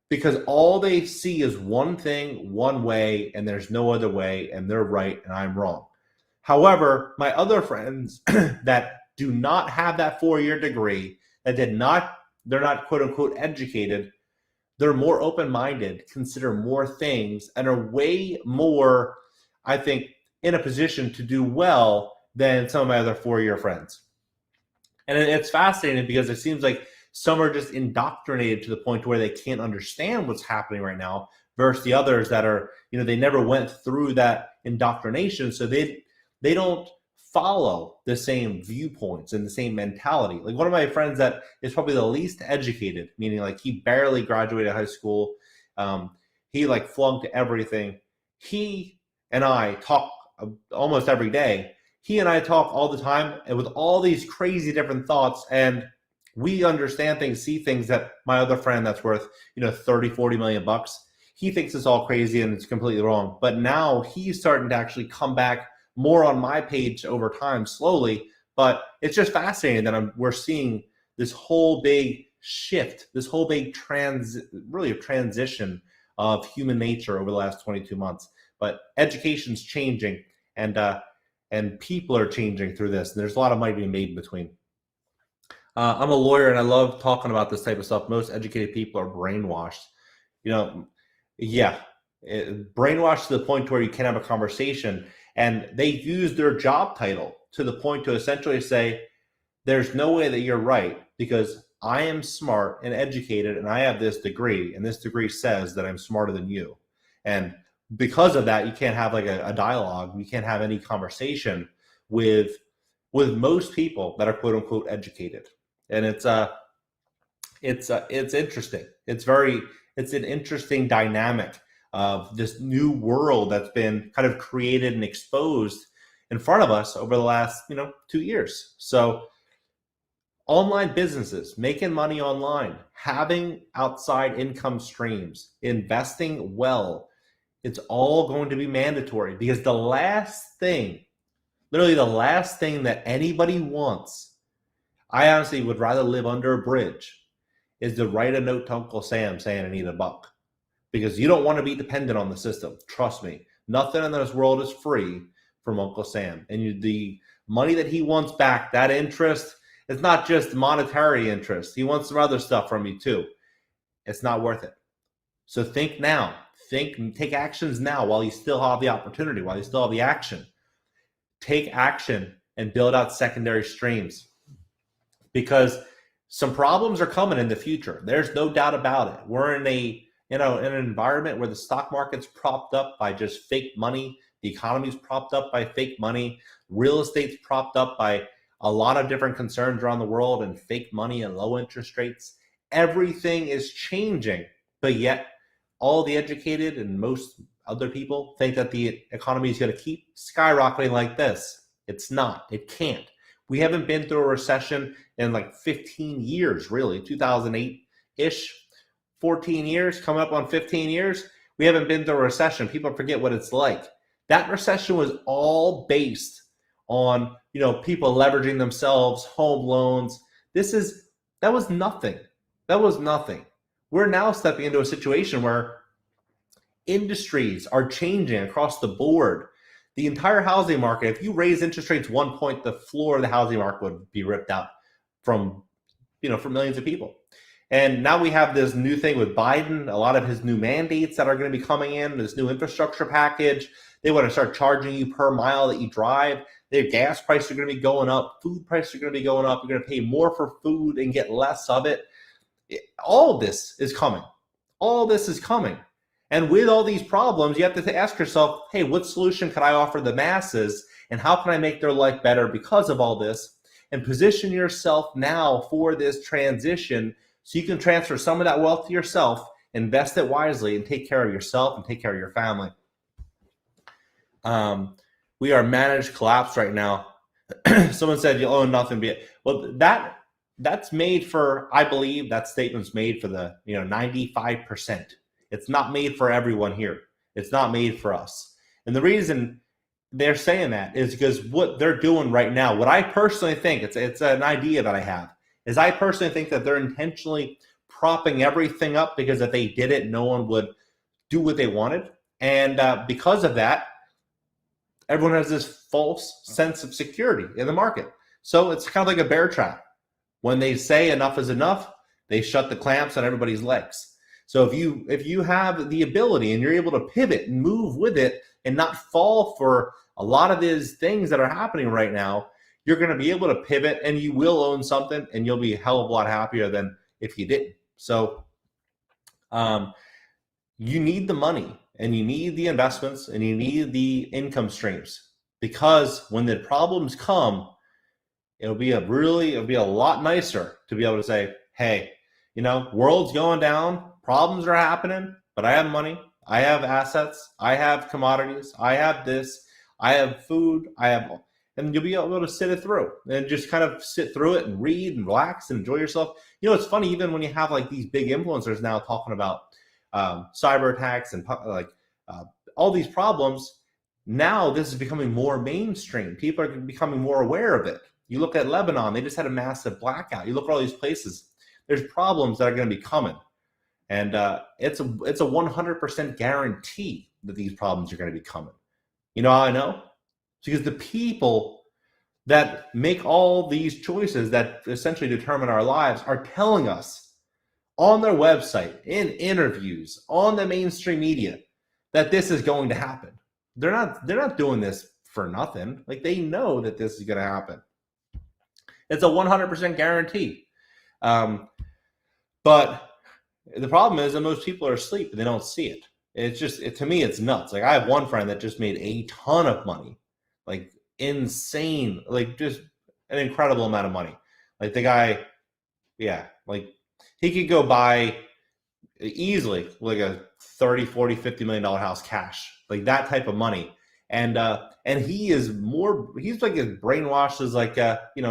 because all they see is one thing, one way, and there's no other way, and they're right and I'm wrong. However, my other friends that do not have that 4-year degree, they're not quote unquote educated, they're more open-minded, consider more things, and are way more, I think, in a position to do well than some of my other 4-year friends. And it's fascinating because it seems like some are just indoctrinated to the point where they can't understand what's happening right now, versus the others that are, they never went through that indoctrination, so they don't follow the same viewpoints and the same mentality. Like one of my friends that is probably the least educated, meaning like he barely graduated high school, he like flunked everything. He and I talk almost every day. He and I talk all the time and with all these crazy different thoughts, and we understand things, see things that my other friend that's worth, 30, 40 million bucks, he thinks it's all crazy and it's completely wrong. But now he's starting to actually come back more on my page over time, slowly. But it's just fascinating that we're seeing this whole big shift, this whole big transition of human nature over the last 22 months. But education's changing, and people are changing through this. And there's a lot of money being made in between. I'm a lawyer and I love talking about this type of stuff. Most educated people are brainwashed. Brainwashed to the point where you can't have a conversation. And they use their job title to the point to essentially say, there's no way that you're right because I am smart and educated and I have this degree, and this degree says that I'm smarter than you. And because of that, you can't have like a dialogue. You can't have any conversation with most people that are quote unquote educated. And it's interesting. It's an interesting dynamic of this new world that's been kind of created and exposed in front of us over the last 2 years. So online businesses, making money online, having outside income streams, investing well, it's all going to be mandatory, because literally the last thing that anybody wants, I honestly would rather live under a bridge, is to write a note to Uncle Sam saying I need $1. Because you don't want to be dependent on the system. Trust me, nothing in this world is free from Uncle Sam. And the money that he wants back, that interest, it's not just monetary interest. He wants some other stuff from you too. It's not worth it. So think now. Take actions now while you still have the opportunity, while you still have the action. Take action and build out secondary streams, because some problems are coming in the future. There's no doubt about it. We're in an environment where the stock market's propped up by just fake money. The economy's propped up by fake money. Real estate's propped up by a lot of different concerns around the world and fake money and low interest rates. Everything is changing, but yet all the educated and most other people think that the economy is going to keep skyrocketing like this. It's not. It can't. We haven't been through a recession in like 15 years, really, 2008-ish, 14 years, coming up on 15 years. We haven't been through a recession. People forget what it's like. That recession was all based on, people leveraging themselves, home loans. That was nothing. That was nothing. We're now stepping into a situation where industries are changing across the board. The entire housing market, if you raise interest rates 1 point, the floor of the housing market would be ripped out for millions of people. And now we have this new thing with Biden, a lot of his new mandates that are going to be coming in, this new infrastructure package. They want to start charging you per mile that you drive. Their gas prices are going to be going up. Food prices are going to be going up. You're going to pay more for food and get less of it. All of this is coming. All this is coming. And with all these problems, you have to ask yourself, hey, what solution can I offer the masses? And how can I make their life better because of all this? And position yourself now for this transition so you can transfer some of that wealth to yourself, invest it wisely, and take care of yourself and take care of your family. We are managed collapse right now. Someone said you'll own nothing. Well, that's made for, I believe that statement's made for the 95%. It's not made for everyone here. It's not made for us. And the reason they're saying that is because what they're doing right now, what I personally think, it's an idea that I have, is I personally think that they're intentionally propping everything up because if they did it, no one would do what they wanted. And because of that, everyone has this false sense of security in the market. So it's kind of like a bear trap. When they say enough is enough, they shut the clamps on everybody's legs. So if you have the ability and you're able to pivot and move with it and not fall for a lot of these things that are happening right now, you're going to be able to pivot and you will own something and you'll be a hell of a lot happier than if you didn't. So you need the money and you need the investments and you need the income streams, because when the problems come, it'll be a lot nicer to be able to say, hey, world's going down, problems are happening, but I have money, I have assets, I have commodities, I have this, I have food, and you'll be able to sit it through and just kind of sit through it and read and relax and enjoy yourself. It's funny, even when you have like these big influencers now talking about cyber attacks and all these problems, now this is becoming more mainstream. People are becoming more aware of it. You look at Lebanon, they just had a massive blackout. You look at all these places, there's problems that are going to be coming. And it's a 100% guarantee that these problems are going to be coming. You know how I know? It's because the people that make all these choices that essentially determine our lives are telling us on their website, in interviews, on the mainstream media, that this is going to happen. They're not doing this for nothing. Like, they know that this is going to happen. It's a 100% guarantee. But the problem is that most people are asleep and they don't see it. It's just, to me, it's nuts. Like, I have one friend that just made a ton of money, like insane, like just an incredible amount of money. Like, the guy, like he could go buy easily like a 30, 40, $50 million house cash, like that type of money. And he's like as brainwashed as like,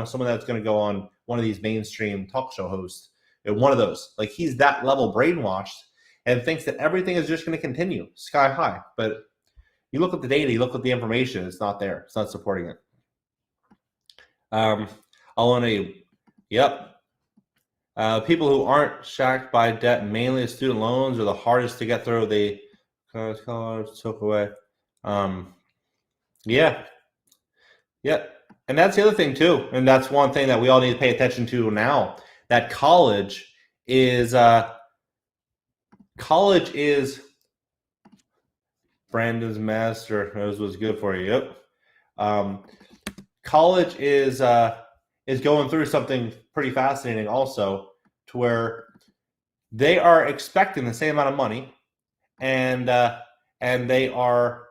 someone that's going to go on one of these mainstream talk show hosts. One of those, like, he's that level brainwashed and thinks that everything is just going to continue sky high. But you look at the data, you look at the information, it's not there. It's not supporting it. People who aren't shacked by debt, mainly student loans, are the hardest to get through. They took away. Yeah. And that's the other thing too. And that's one thing that we all need to pay attention to now. That college is Brandon's master. That was good for you. Yep. College is going through something pretty fascinating also, to where they are expecting the same amount of money, and they are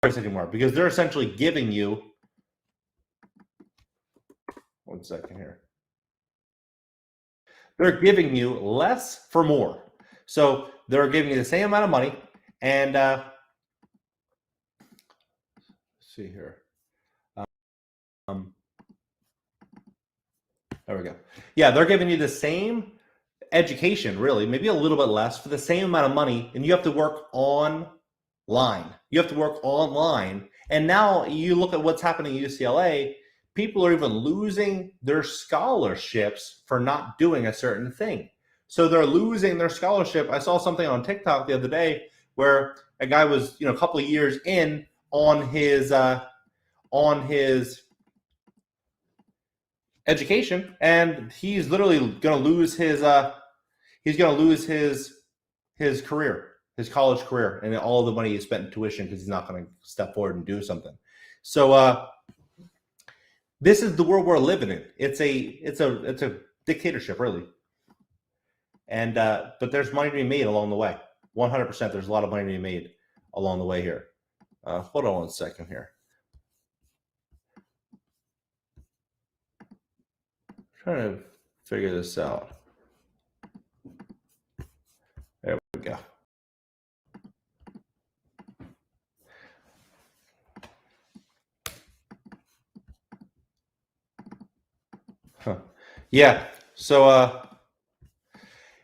anymore, because they're essentially giving you, one second here, they're giving you less for more. So they're giving you the same amount of money, and see here. Um, there we go. Yeah, they're giving you the same education, really, maybe a little bit less for the same amount of money, and you have to work online. You have to work online. And now you look at what's happening at UCLA, people are even losing their scholarships for not doing a certain thing. So they're losing their scholarship. I saw something on TikTok the other day where a guy was, a couple of years in on his education, and he's literally going to lose his career, his college career, and all the money he spent in tuition because he's not going to step forward and do something. So this is the world we're living in. It's a dictatorship, really. And but there's money to be made along the way. 100%. There's a lot of money to be made along the way here. Hold on 1 second here. I'm trying to figure this out. There we go. Huh. Yeah. So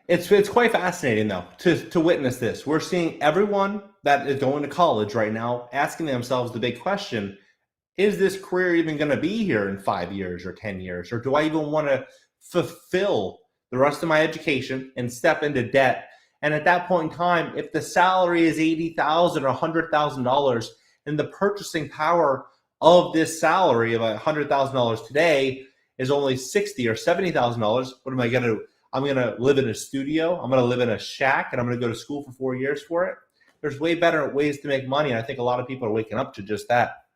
it's quite fascinating though to witness this. We're seeing everyone that is going to college right now asking themselves the big question: is this career even going to be here in 5 years or 10 years, or do I even want to fulfill the rest of my education and step into debt? And at that point in time, if the salary is $80,000 or $100,000, and the purchasing power of this salary of $100,000 today is only $60,000 or $70,000, what am I going to do? I'm going to live in a studio. I'm going to live in a shack, and I'm going to go to school for 4 years for it. There's way better ways to make money, and I think a lot of people are waking up to just that.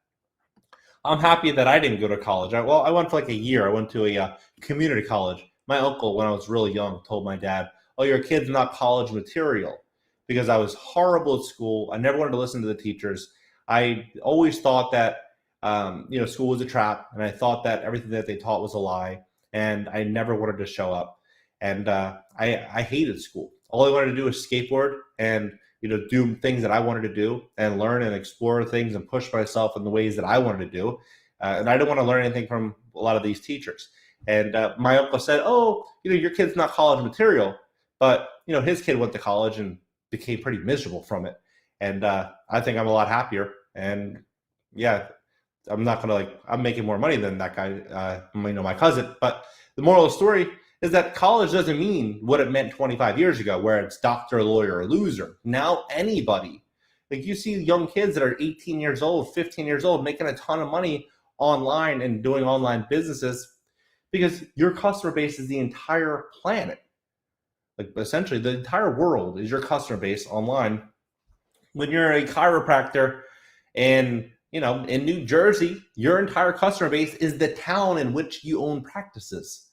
I'm happy that I didn't go to college. I went for like a year. I went to a community college. My uncle, when I was really young, told my dad, "Oh, your kid's not college material," because I was horrible at school. I never wanted to listen to the teachers. I always thought that school was a trap, and I thought that everything that they taught was a lie, and I never wanted to show up. And I hated school. All I wanted to do was skateboard and do things that I wanted to do and learn and explore things and push myself in the ways that I wanted to do. And I didn't want to learn anything from a lot of these teachers. And my uncle said, "Oh, your kid's not college material," but his kid went to college and became pretty miserable from it. And I think I'm a lot happier. And yeah, I'm not gonna I'm making more money than that guy, my cousin. But the moral of the story is that college doesn't mean what it meant 25 years ago, where it's doctor, lawyer, or loser. Now anybody, you see young kids that are 18 years old, 15 years old, making a ton of money online and doing online businesses, because your customer base is the entire planet. Essentially, the entire world is your customer base online. When you're a chiropractor in New Jersey, your entire customer base is the town in which you own practices.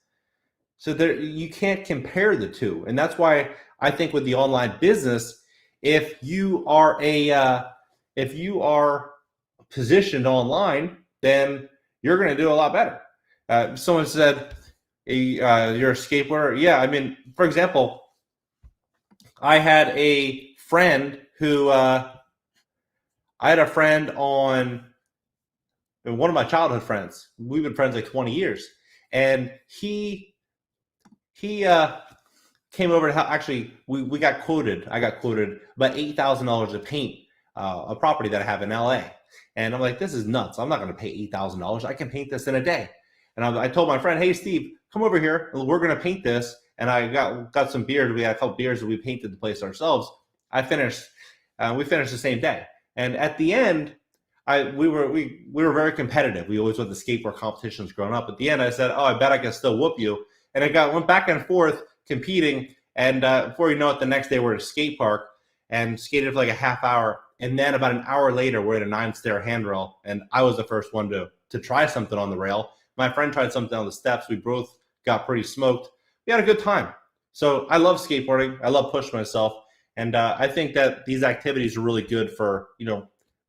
So you can't compare the two. And that's why I think with the online business, if you are positioned online, then you're going to do a lot better. Someone said, you're a skateboarder. Yeah, I mean, for example, I had a friend on one of my childhood friends. We've been friends like 20 years. And he came over to actually we got quoted. I got quoted about $8,000 to paint a property that I have in LA, and I'm like, this is nuts. I'm not going to pay $8,000. I can paint this in a day. And I told my friend, "Hey Steve, come over here. We're going to paint this." And I got some beers. We had a couple beers, and we painted the place ourselves. We finished the same day. And at the end, we were very competitive. We always went to skateboard competitions growing up. At the end, I said, "Oh, I bet I can still whoop you." And I went back and forth competing. And before you know it, the next day we're at a skate park and skated for like a half hour. And then about an hour later, we're at a 9-stair handrail. And I was the first one to try something on the rail. My friend tried something on the steps. We both got pretty smoked. We had a good time. So I love skateboarding. I love pushing myself. And I think that these activities are really good for,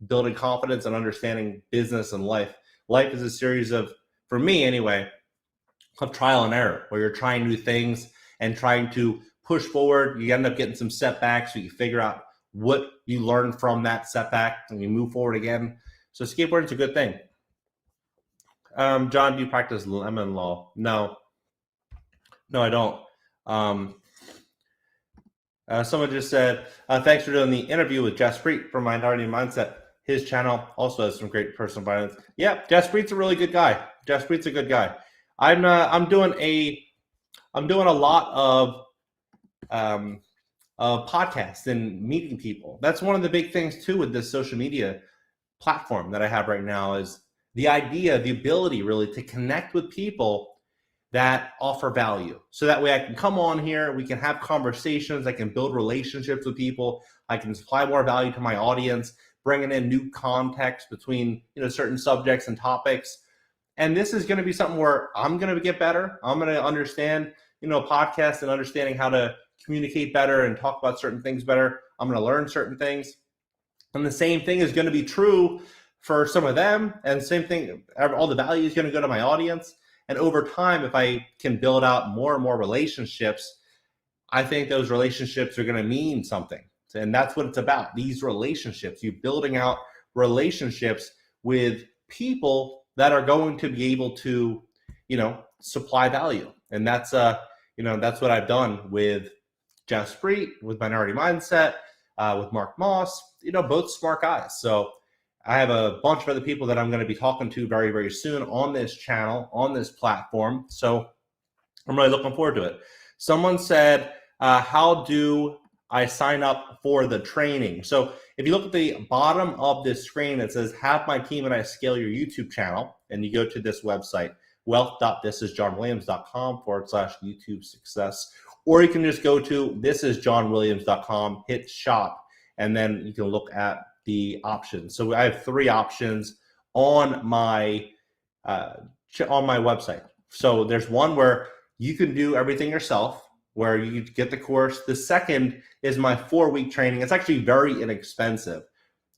building confidence and understanding business and life. Life is a series of, for me anyway, of trial and error, where you're trying new things and trying to push forward. You end up getting some setbacks, so you figure out what you learned from that setback and you move forward again. So skateboarding is a good thing. John, do you practice lemon law? No, I don't. Someone just said, thanks for doing the interview with Jess Preet from Minority Mindset. His channel also has some great personal finance. Yeah, Jess Preet's a really good guy. Jess Preet's a good guy. I'm doing a lot of podcasts and meeting people. That's one of the big things too with this social media platform that I have right now is the ability really to connect with people that offer value. So that way I can come on here, we can have conversations, I can build relationships with people, I can supply more value to my audience, bringing in new context between certain subjects and topics. And this is going to be something where I'm going to get better. I'm going to understand, podcasts and understanding how to communicate better and talk about certain things better. I'm going to learn certain things. And the same thing is going to be true for some of them. And same thing, all the value is going to go to my audience. And over time, if I can build out more and more relationships, I think those relationships are going to mean something. And that's what it's about. These relationships, you building out relationships with people that are going to be able to, supply value. And that's what I've done with Jeff Spreet, with Minority Mindset, with Mark Moss, both smart guys. So I have a bunch of other people that I'm going to be talking to very, very soon on this channel, on this platform. So I'm really looking forward to it. Someone said, how do I sign up for the training? So if you look at the bottom of this screen, it says, have my team and I scale your YouTube channel. And you go to this website, wealth.thisisjohnwilliams.com/YouTube success. Or you can just go to thisisjohnwilliams.com, hit shop, and then you can look at the options. So I have 3 options on my website. So there's one where you can do everything yourself, where you get the course. The second is my 4-week training. It's actually very inexpensive,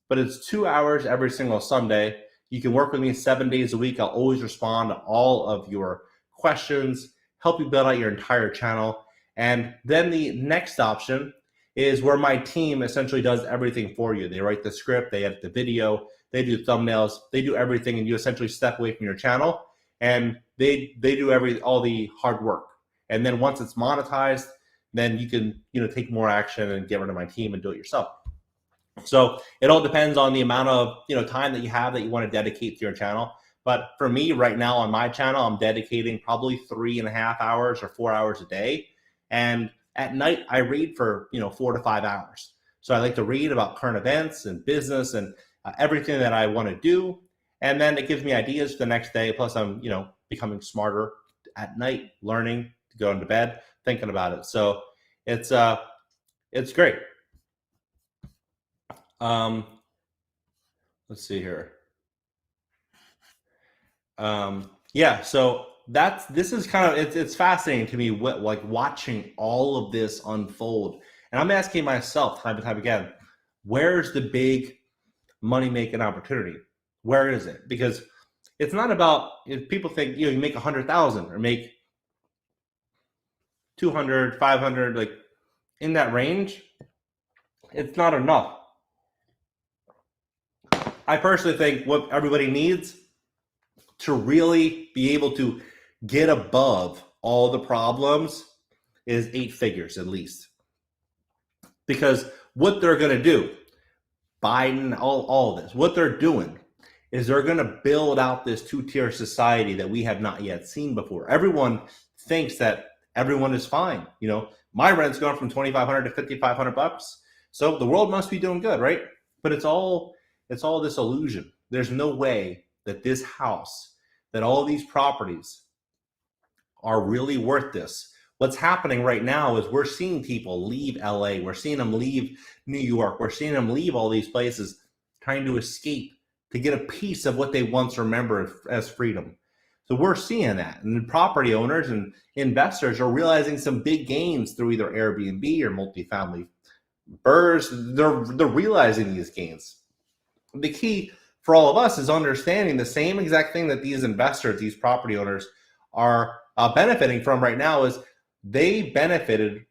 but it's 2 hours every single Sunday. You can work with me 7 days a week. I'll always respond to all of your questions, help you build out your entire channel. And then the next option is where my team essentially does everything for you. They write the script, they edit the video, they do thumbnails, they do everything, and you essentially step away from your channel and they do all the hard work. And then once it's monetized, then you can take more action and get rid of my team and do it yourself. So it all depends on the amount of time that you have that you want to dedicate to your channel. But for me right now on my channel, I'm dedicating probably 3.5 hours or 4 hours a day. And at night, I read for 4 to 5 hours. So I like to read about current events and business and everything that I want to do. And then it gives me ideas for the next day. Plus I'm becoming smarter at night, learning to go into bed, thinking about it. So it's great. Let's see here. Yeah, so this is kind of, it's fascinating to me, like watching all of this unfold. And I'm asking myself time and time again, where's the big money making opportunity? Where is it? Because it's not about, if people think, you make 100,000 or make 200, 500, like in that range, it's not enough. I personally think what everybody needs to really be able to get above all the problems is 8 figures at least. Because what they're going to do, Biden, all of this, what they're doing is they're going to build out this 2-tier society that we have not yet seen before. Everyone thinks that everyone is fine. My rent's going from $2,500 to $5,500. So the world must be doing good, right? But it's all this illusion. There's no way that this house, that all these properties are really worth this. What's happening right now is we're seeing people leave LA. We're seeing them leave New York. We're seeing them leave all these places trying to escape to get a piece of what they once remembered as freedom. So we're seeing that. And property owners and investors are realizing some big gains through either Airbnb or multifamily BRRRRs. They're realizing these gains. The key for all of us is understanding the same exact thing that these investors, these property owners are benefiting from right now is they benefited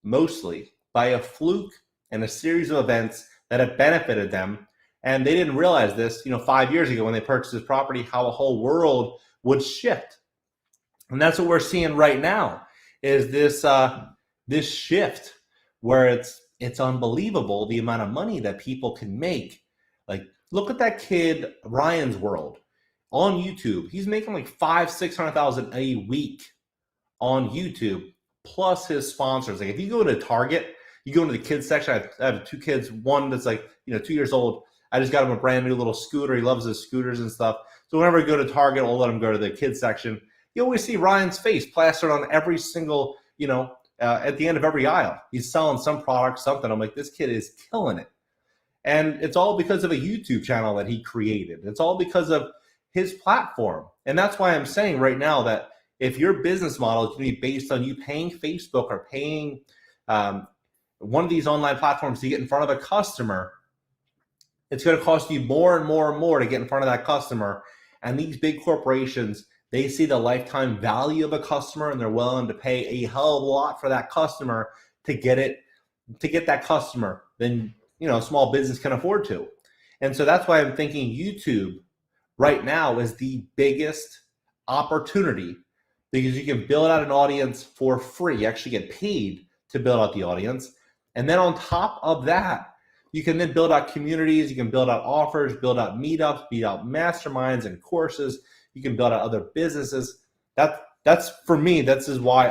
mostly by a fluke and a series of events that have benefited them. And they didn't realize this, 5 years ago when they purchased this property, how the whole world would shift. And that's what we're seeing right now is this shift where it's unbelievable the amount of money that people can make. Like, look at that kid, Ryan's World, on YouTube. He's making like $500,000-$600,000 a week on YouTube, plus his sponsors. Like, if you go to Target, you go into the kids section. I have two kids, one that's like 2 years old. I just got him a brand new little scooter. He loves his scooters and stuff. So whenever I go to Target, I'll let him go to the kids section. You always see Ryan's face plastered on every single, at the end of every aisle. He's selling some product, something. I'm like, this kid is killing it. And it's all because of a YouTube channel that he created. It's all because of his platform. And that's why I'm saying right now that if your business model is going to be based on you paying Facebook or paying one of these online platforms to get in front of a customer, it's going to cost you more and more and more to get in front of that customer. And these big corporations, they see the lifetime value of a customer and they're willing to pay a hell of a lot for that customer to get that customer than a small business can afford to. And so that's why I'm thinking YouTube right now is the biggest opportunity, because you can build out an audience for free. You actually get paid to build out the audience. And then on top of that, you can then build out communities, you can build out offers, build out meetups, build out masterminds and courses. You can build out other businesses. That's for me, that's why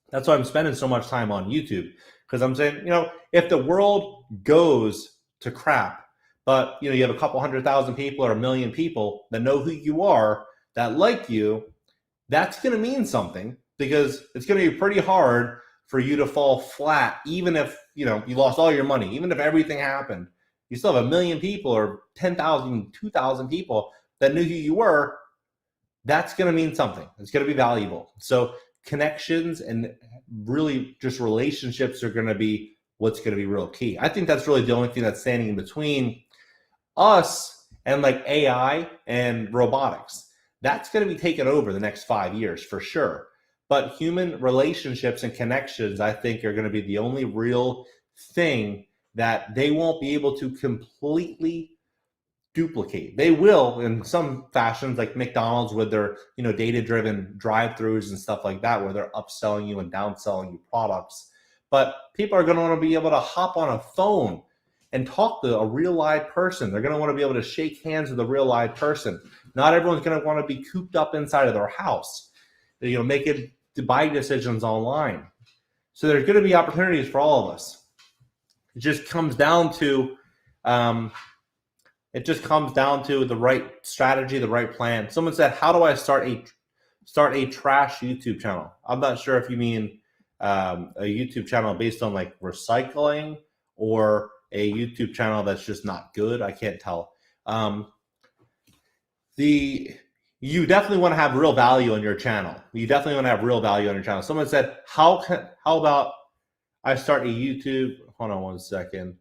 that's why I'm spending so much time on YouTube. Because I'm saying, if the world goes to crap, but you have a couple 100,000 people or 1 million people that know who you are, that like you, that's going to mean something, because it's going to be pretty hard for you to fall flat, even if you lost all your money, even if everything happened. You still have 1 million people or 10,000, 2,000 people that knew who you were. That's going to mean something. It's going to be valuable. So connections and really just relationships are going to be what's going to be real key. I think that's really the only thing that's standing in between us and like AI and robotics. That's going to be taken over the next 5 years for sure. But human relationships and connections, I think, are going to be the only real thing that they won't be able to completely duplicate. They will in some fashions, like McDonald's with their data-driven drive-throughs and stuff like that, where they're upselling you and downselling you products. But people are going to want to be able to hop on a phone and talk to a real live person. They're going to want to be able to shake hands with a real live person. Not everyone's going to want to be cooped up inside of their house, making to buy decisions online. So there's going to be opportunities for all of us. It just comes down to the right strategy, the right plan. Someone said, "How do I start a trash YouTube channel?" I'm not sure if you mean a YouTube channel based on like recycling or a YouTube channel that's just not good. I can't tell. You definitely want to have real value on your channel. Someone said, how about I start a YouTube? Hold on one second.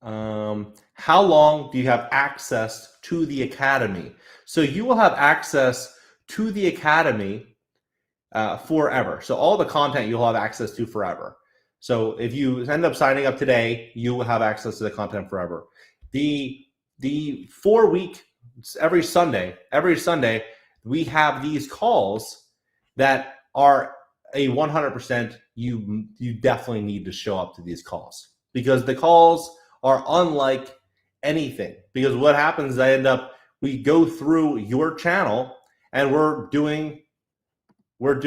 How long do you have access to the academy? So you will have access to the academy forever. So all the content you'll have access to forever. So if you end up signing up today, you will have access to the content forever. The 4 week, every Sunday, we have these calls that are a 100%. You definitely need to show up to these calls, because the calls are unlike anything. Because what happens is we go through your channel and we're doing hold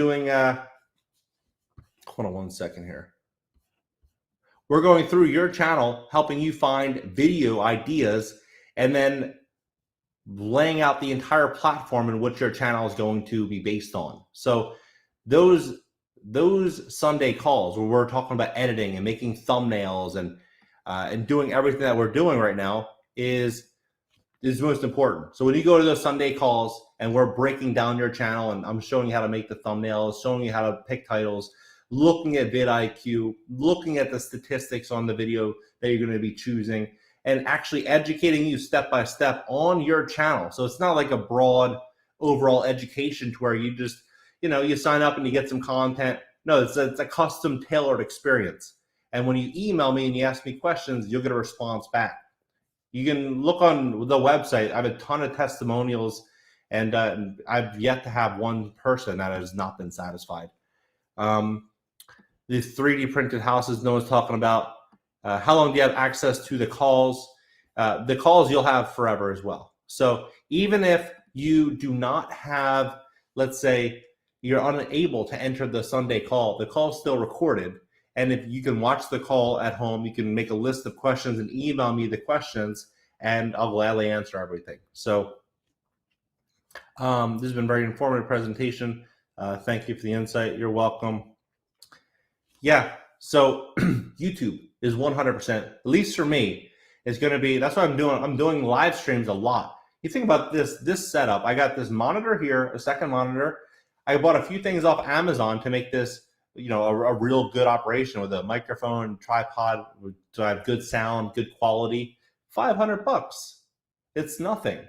on one second here. We're going through your channel, helping you find video ideas, and then laying out the entire platform in which your channel is going to be based on. So those Sunday calls where we're talking about editing and making thumbnails and doing everything that we're doing right now is most important. So when you go to those Sunday calls and we're breaking down your channel and I'm showing you how to make the thumbnails, showing you how to pick titles, looking at vidIQ, looking at the statistics on the video that you're going to be choosing, and actually educating you step by step on your channel. So it's not like a broad overall education to where you just, you sign up and you get some content. No, it's a custom tailored experience. And when you email me and you ask me questions, you'll get a response back. You can look on the website. I have a ton of testimonials, and I've yet to have one person that has not been satisfied. These 3D printed houses no one's talking about. How long do you have access to the calls? The calls you'll have forever as well. So even if you do not have, let's say you're unable to enter the Sunday call, the call is still recorded. And if you can watch the call at home, you can make a list of questions and email me the questions, and I'll gladly answer everything. So this has been a very informative presentation. Thank you for the insight. You're welcome. Yeah, so YouTube is 100%, at least for me, is going to be, that's what I'm doing. I'm doing live streams a lot. You think about this setup. I got this monitor here, a second monitor. I bought a few things off Amazon to make this, a real good operation with a microphone, tripod, to have good sound, good quality. $500. It's nothing.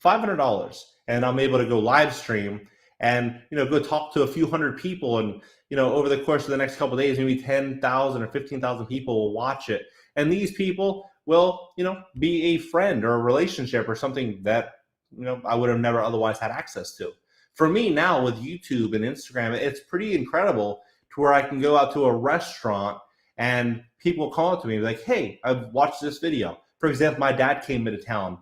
$500. And I'm able to go live stream and, go talk to a few hundred people. And, over the course of the next couple of days, maybe 10,000 or 15,000 people will watch it. And these people will, be a friend or a relationship or something that, I would have never otherwise had access to. For me now with YouTube and Instagram, it's pretty incredible to where I can go out to a restaurant and people call up to me like, hey, I've watched this video. For example, my dad came into town.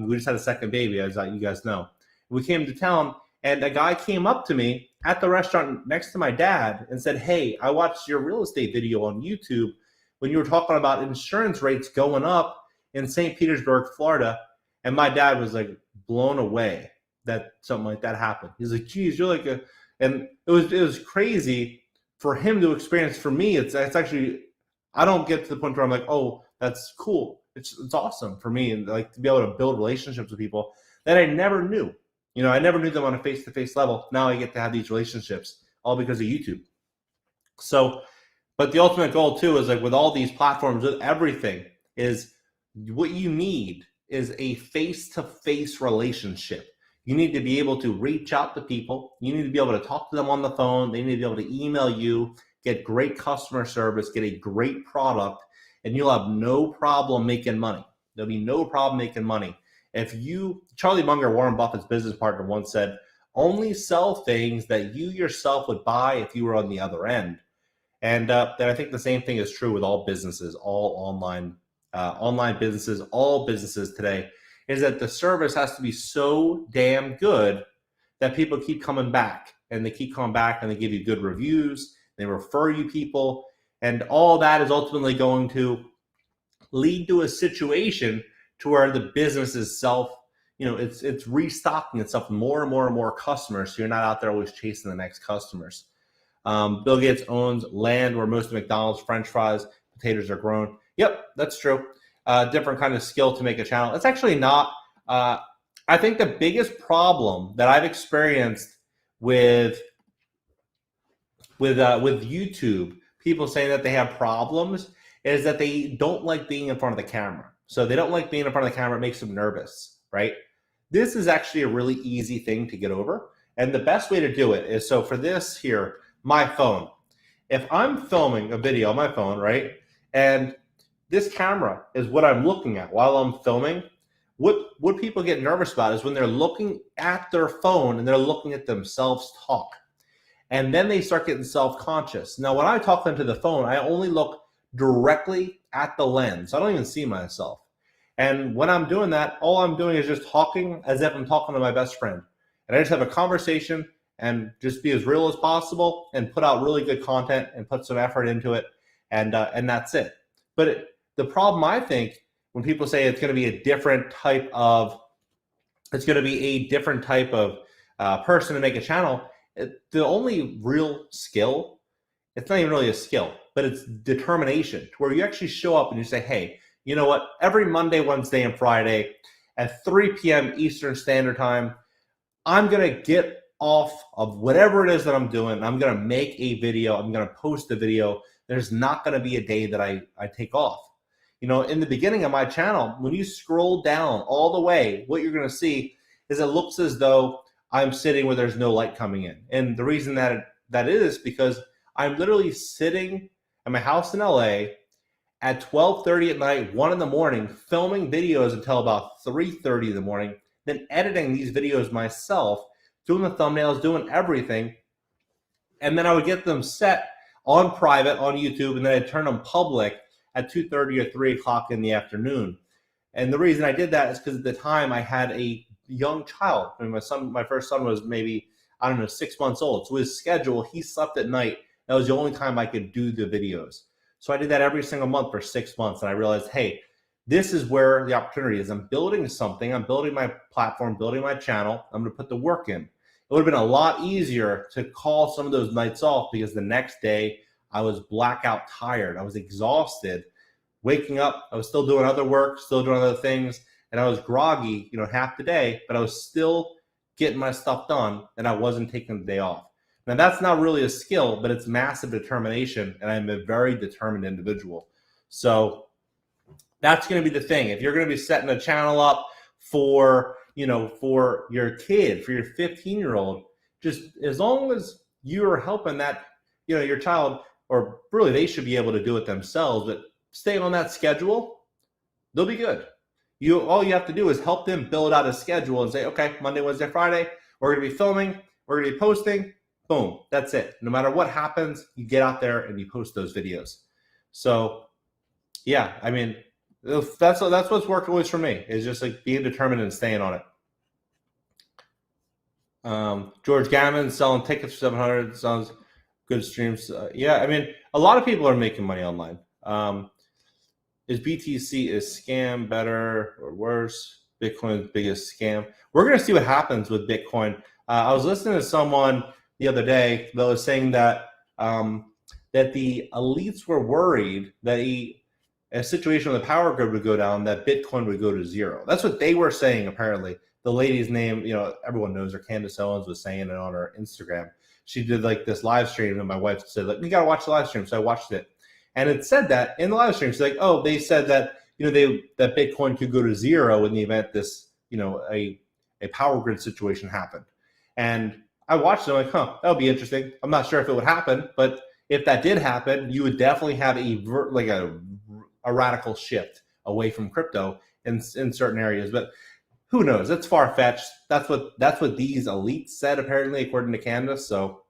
We just had a second baby, as you guys know. We came to town and a guy came up to me at the restaurant next to my dad and said, hey, I watched your real estate video on YouTube when you were talking about insurance rates going up in St. Petersburg, Florida. And my dad was like blown away that something like that happened. He's like, geez, you're like and it was crazy for him to experience. For me, it's actually, I don't get to the point where I'm like, oh, that's cool. It's awesome for me, and like to be able to build relationships with people that I never knew. I never knew them on a face-to-face level. Now I get to have these relationships all because of YouTube. So, but the ultimate goal too is like with all these platforms, with everything, is what you need is a face-to-face relationship. You need to be able to reach out to people. You need to be able to talk to them on the phone. They need to be able to email you, get great customer service, get a great product, and you'll have no problem making money. There'll be no problem making money. Charlie Munger, Warren Buffett's business partner, once said, only sell things that you yourself would buy if you were on the other end. And I think the same thing is true with all businesses, all online businesses, all businesses today, is that the service has to be so damn good that people keep coming back, and they keep coming back and they give you good reviews, they refer you people, and all that is ultimately going to lead to a situation to where the business itself, it's restocking itself more and more and more customers, so you're not out there always chasing the next customers. Bill Gates owns land where most of McDonald's French fries, potatoes are grown. Yep, that's true. Different kind of skill to make a channel. It's actually not. I think the biggest problem that I've experienced with YouTube, people saying that they have problems, is that they don't like being in front of the camera. So they don't like being in front of the camera. It makes them nervous, right? This is actually a really easy thing to get over. And the best way to do it is, so for this here, my phone. If I'm filming a video on my phone, right, and this camera is what I'm looking at while I'm filming, what people get nervous about is when they're looking at their phone and they're looking at themselves talk. And then they start getting self-conscious. Now, when I talk into the phone, I only look directly at the lens. I don't even see myself. And when I'm doing that, all I'm doing is just talking as if I'm talking to my best friend. And I just have a conversation and just be as real as possible and put out really good content and put some effort into it. And that's it. But the problem, I think, when people say it's going to be a different type of person to make a channel, the only real skill, it's not even really a skill, but it's determination, to where you actually show up and you say, hey, you know what? Every Monday, Wednesday, and Friday at 3 p.m. Eastern Standard Time, I'm going to get off of whatever it is that I'm doing. I'm going to make a video. I'm going to post a video. There's not going to be a day that I take off. In the beginning of my channel, when you scroll down all the way, what you're going to see is it looks as though I'm sitting where there's no light coming in. And the reason that is because I'm literally sitting at my house in LA at 12:30 at night, 1 in the morning, filming videos until about 3:30 in the morning, then editing these videos myself, doing the thumbnails, doing everything. And then I would get them set on private on YouTube, and then I'd turn them public at 2:30 or 3 o'clock in the afternoon. And the reason I did that is because at the time I had a young child. I mean, my first son was maybe, I don't know, 6 months old. So his schedule, he slept at night. That was the only time I could do the videos. So I did that every single month for 6 months. And I realized, hey, this is where the opportunity is. I'm building something. I'm building my platform, building my channel. I'm going to put the work in. It would have been a lot easier to call some of those nights off because the next day I was blackout tired. I was exhausted. Waking up, I was still doing other work, still doing other things, and I was groggy, half the day, but I was still getting my stuff done, and I wasn't taking the day off. Now, that's not really a skill, but it's massive determination, and I'm a very determined individual. So that's going to be the thing. If you're going to be setting a channel up for your kid, for your 15-year-old, just as long as you're helping that, your child, or really they should be able to do it themselves, but stay on that schedule, they'll be good. All you have to do is help them build out a schedule and say, okay, Monday, Wednesday, Friday, we're going to be filming, we're going to be posting, boom, that's it. No matter what happens, you get out there and you post those videos. So yeah, I mean, that's what's worked always for me, is just like being determined and staying on it. George Gammon selling tickets for 700 sounds good streams. Yeah, I mean, a lot of people are making money online. Is BTC a scam, better or worse? Bitcoin's biggest scam. We're going to see what happens with Bitcoin. I was listening to someone the other day that was saying that that the elites were worried that a situation where the power grid would go down, that Bitcoin would go to zero. That's what they were saying, apparently. The lady's name, everyone knows her, Candace Owens, was saying it on her Instagram. She did like this live stream, and my wife said, like, you got to watch the live stream. So I watched it. And it said that in the live stream. She's like, oh, they said that, that Bitcoin could go to zero in the event this, a power grid situation happened. And I watched it. I'm like, that would be interesting. I'm not sure if it would happen, but if that did happen, you would definitely have a radical shift away from crypto in certain areas. But who knows? That's far-fetched. That's what these elites said, apparently, according to Candace. So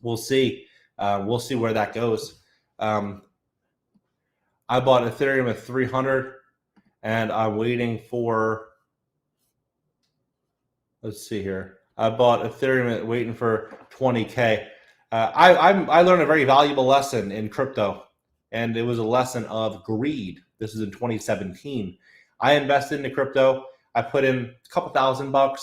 we'll see. We'll see where that goes. I bought Ethereum at 300, and I'm waiting for. Let's see here. I bought Ethereum waiting for 20K. I learned a very valuable lesson in crypto, and it was a lesson of greed. This is in 2017. I invested into crypto. I put in a couple $1,000,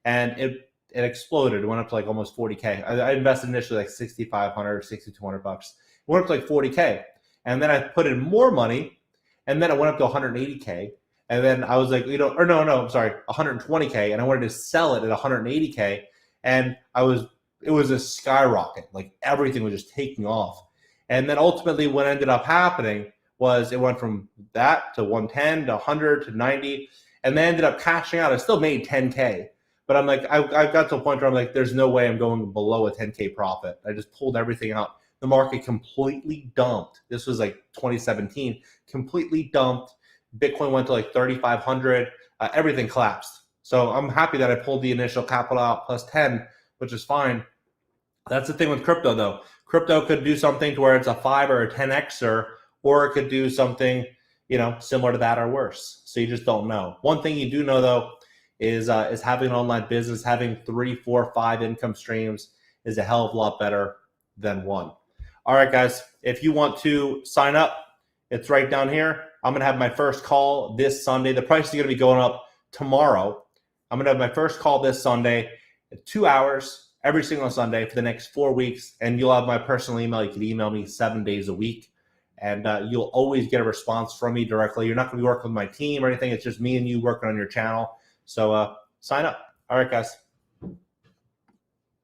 and it exploded. It went up to like almost 40K. I invested initially like $6,500, $6,200. It went up to like 40K, and then I put in more money, and then it went up to 180K. And then I was like, I'm sorry, 120K, and I wanted to sell it at 180K, and it was a skyrocket. Like everything was just taking off. And then ultimately what ended up happening was it went from that to 110 to 100 to 90, and then ended up cashing out. I still made 10K, but I'm like, I got to a point where I'm like, there's no way I'm going below a 10K profit. I just pulled everything out. The market completely dumped. This was like 2017, completely dumped. Bitcoin went to like 3,500. Everything collapsed. So I'm happy that I pulled the initial capital out plus 10, which is fine. That's the thing with crypto, though. Crypto could do something to where it's a 5 or a 10xer, or it could do something, similar to that or worse. So you just don't know. One thing you do know, though, is having an online business, having 3, 4, 5 income streams is a hell of a lot better than one. All right, guys, if you want to sign up, it's right down here. I'm going to have my first call this Sunday. The price is going to be going up tomorrow. I'm going to have my first call this Sunday at 2 hours every single Sunday for the next 4 weeks. And you'll have my personal email. You can email me 7 days a week. And you'll always get a response from me directly. You're not going to be working with my team or anything. It's just me and you working on your channel. So sign up. All right, guys.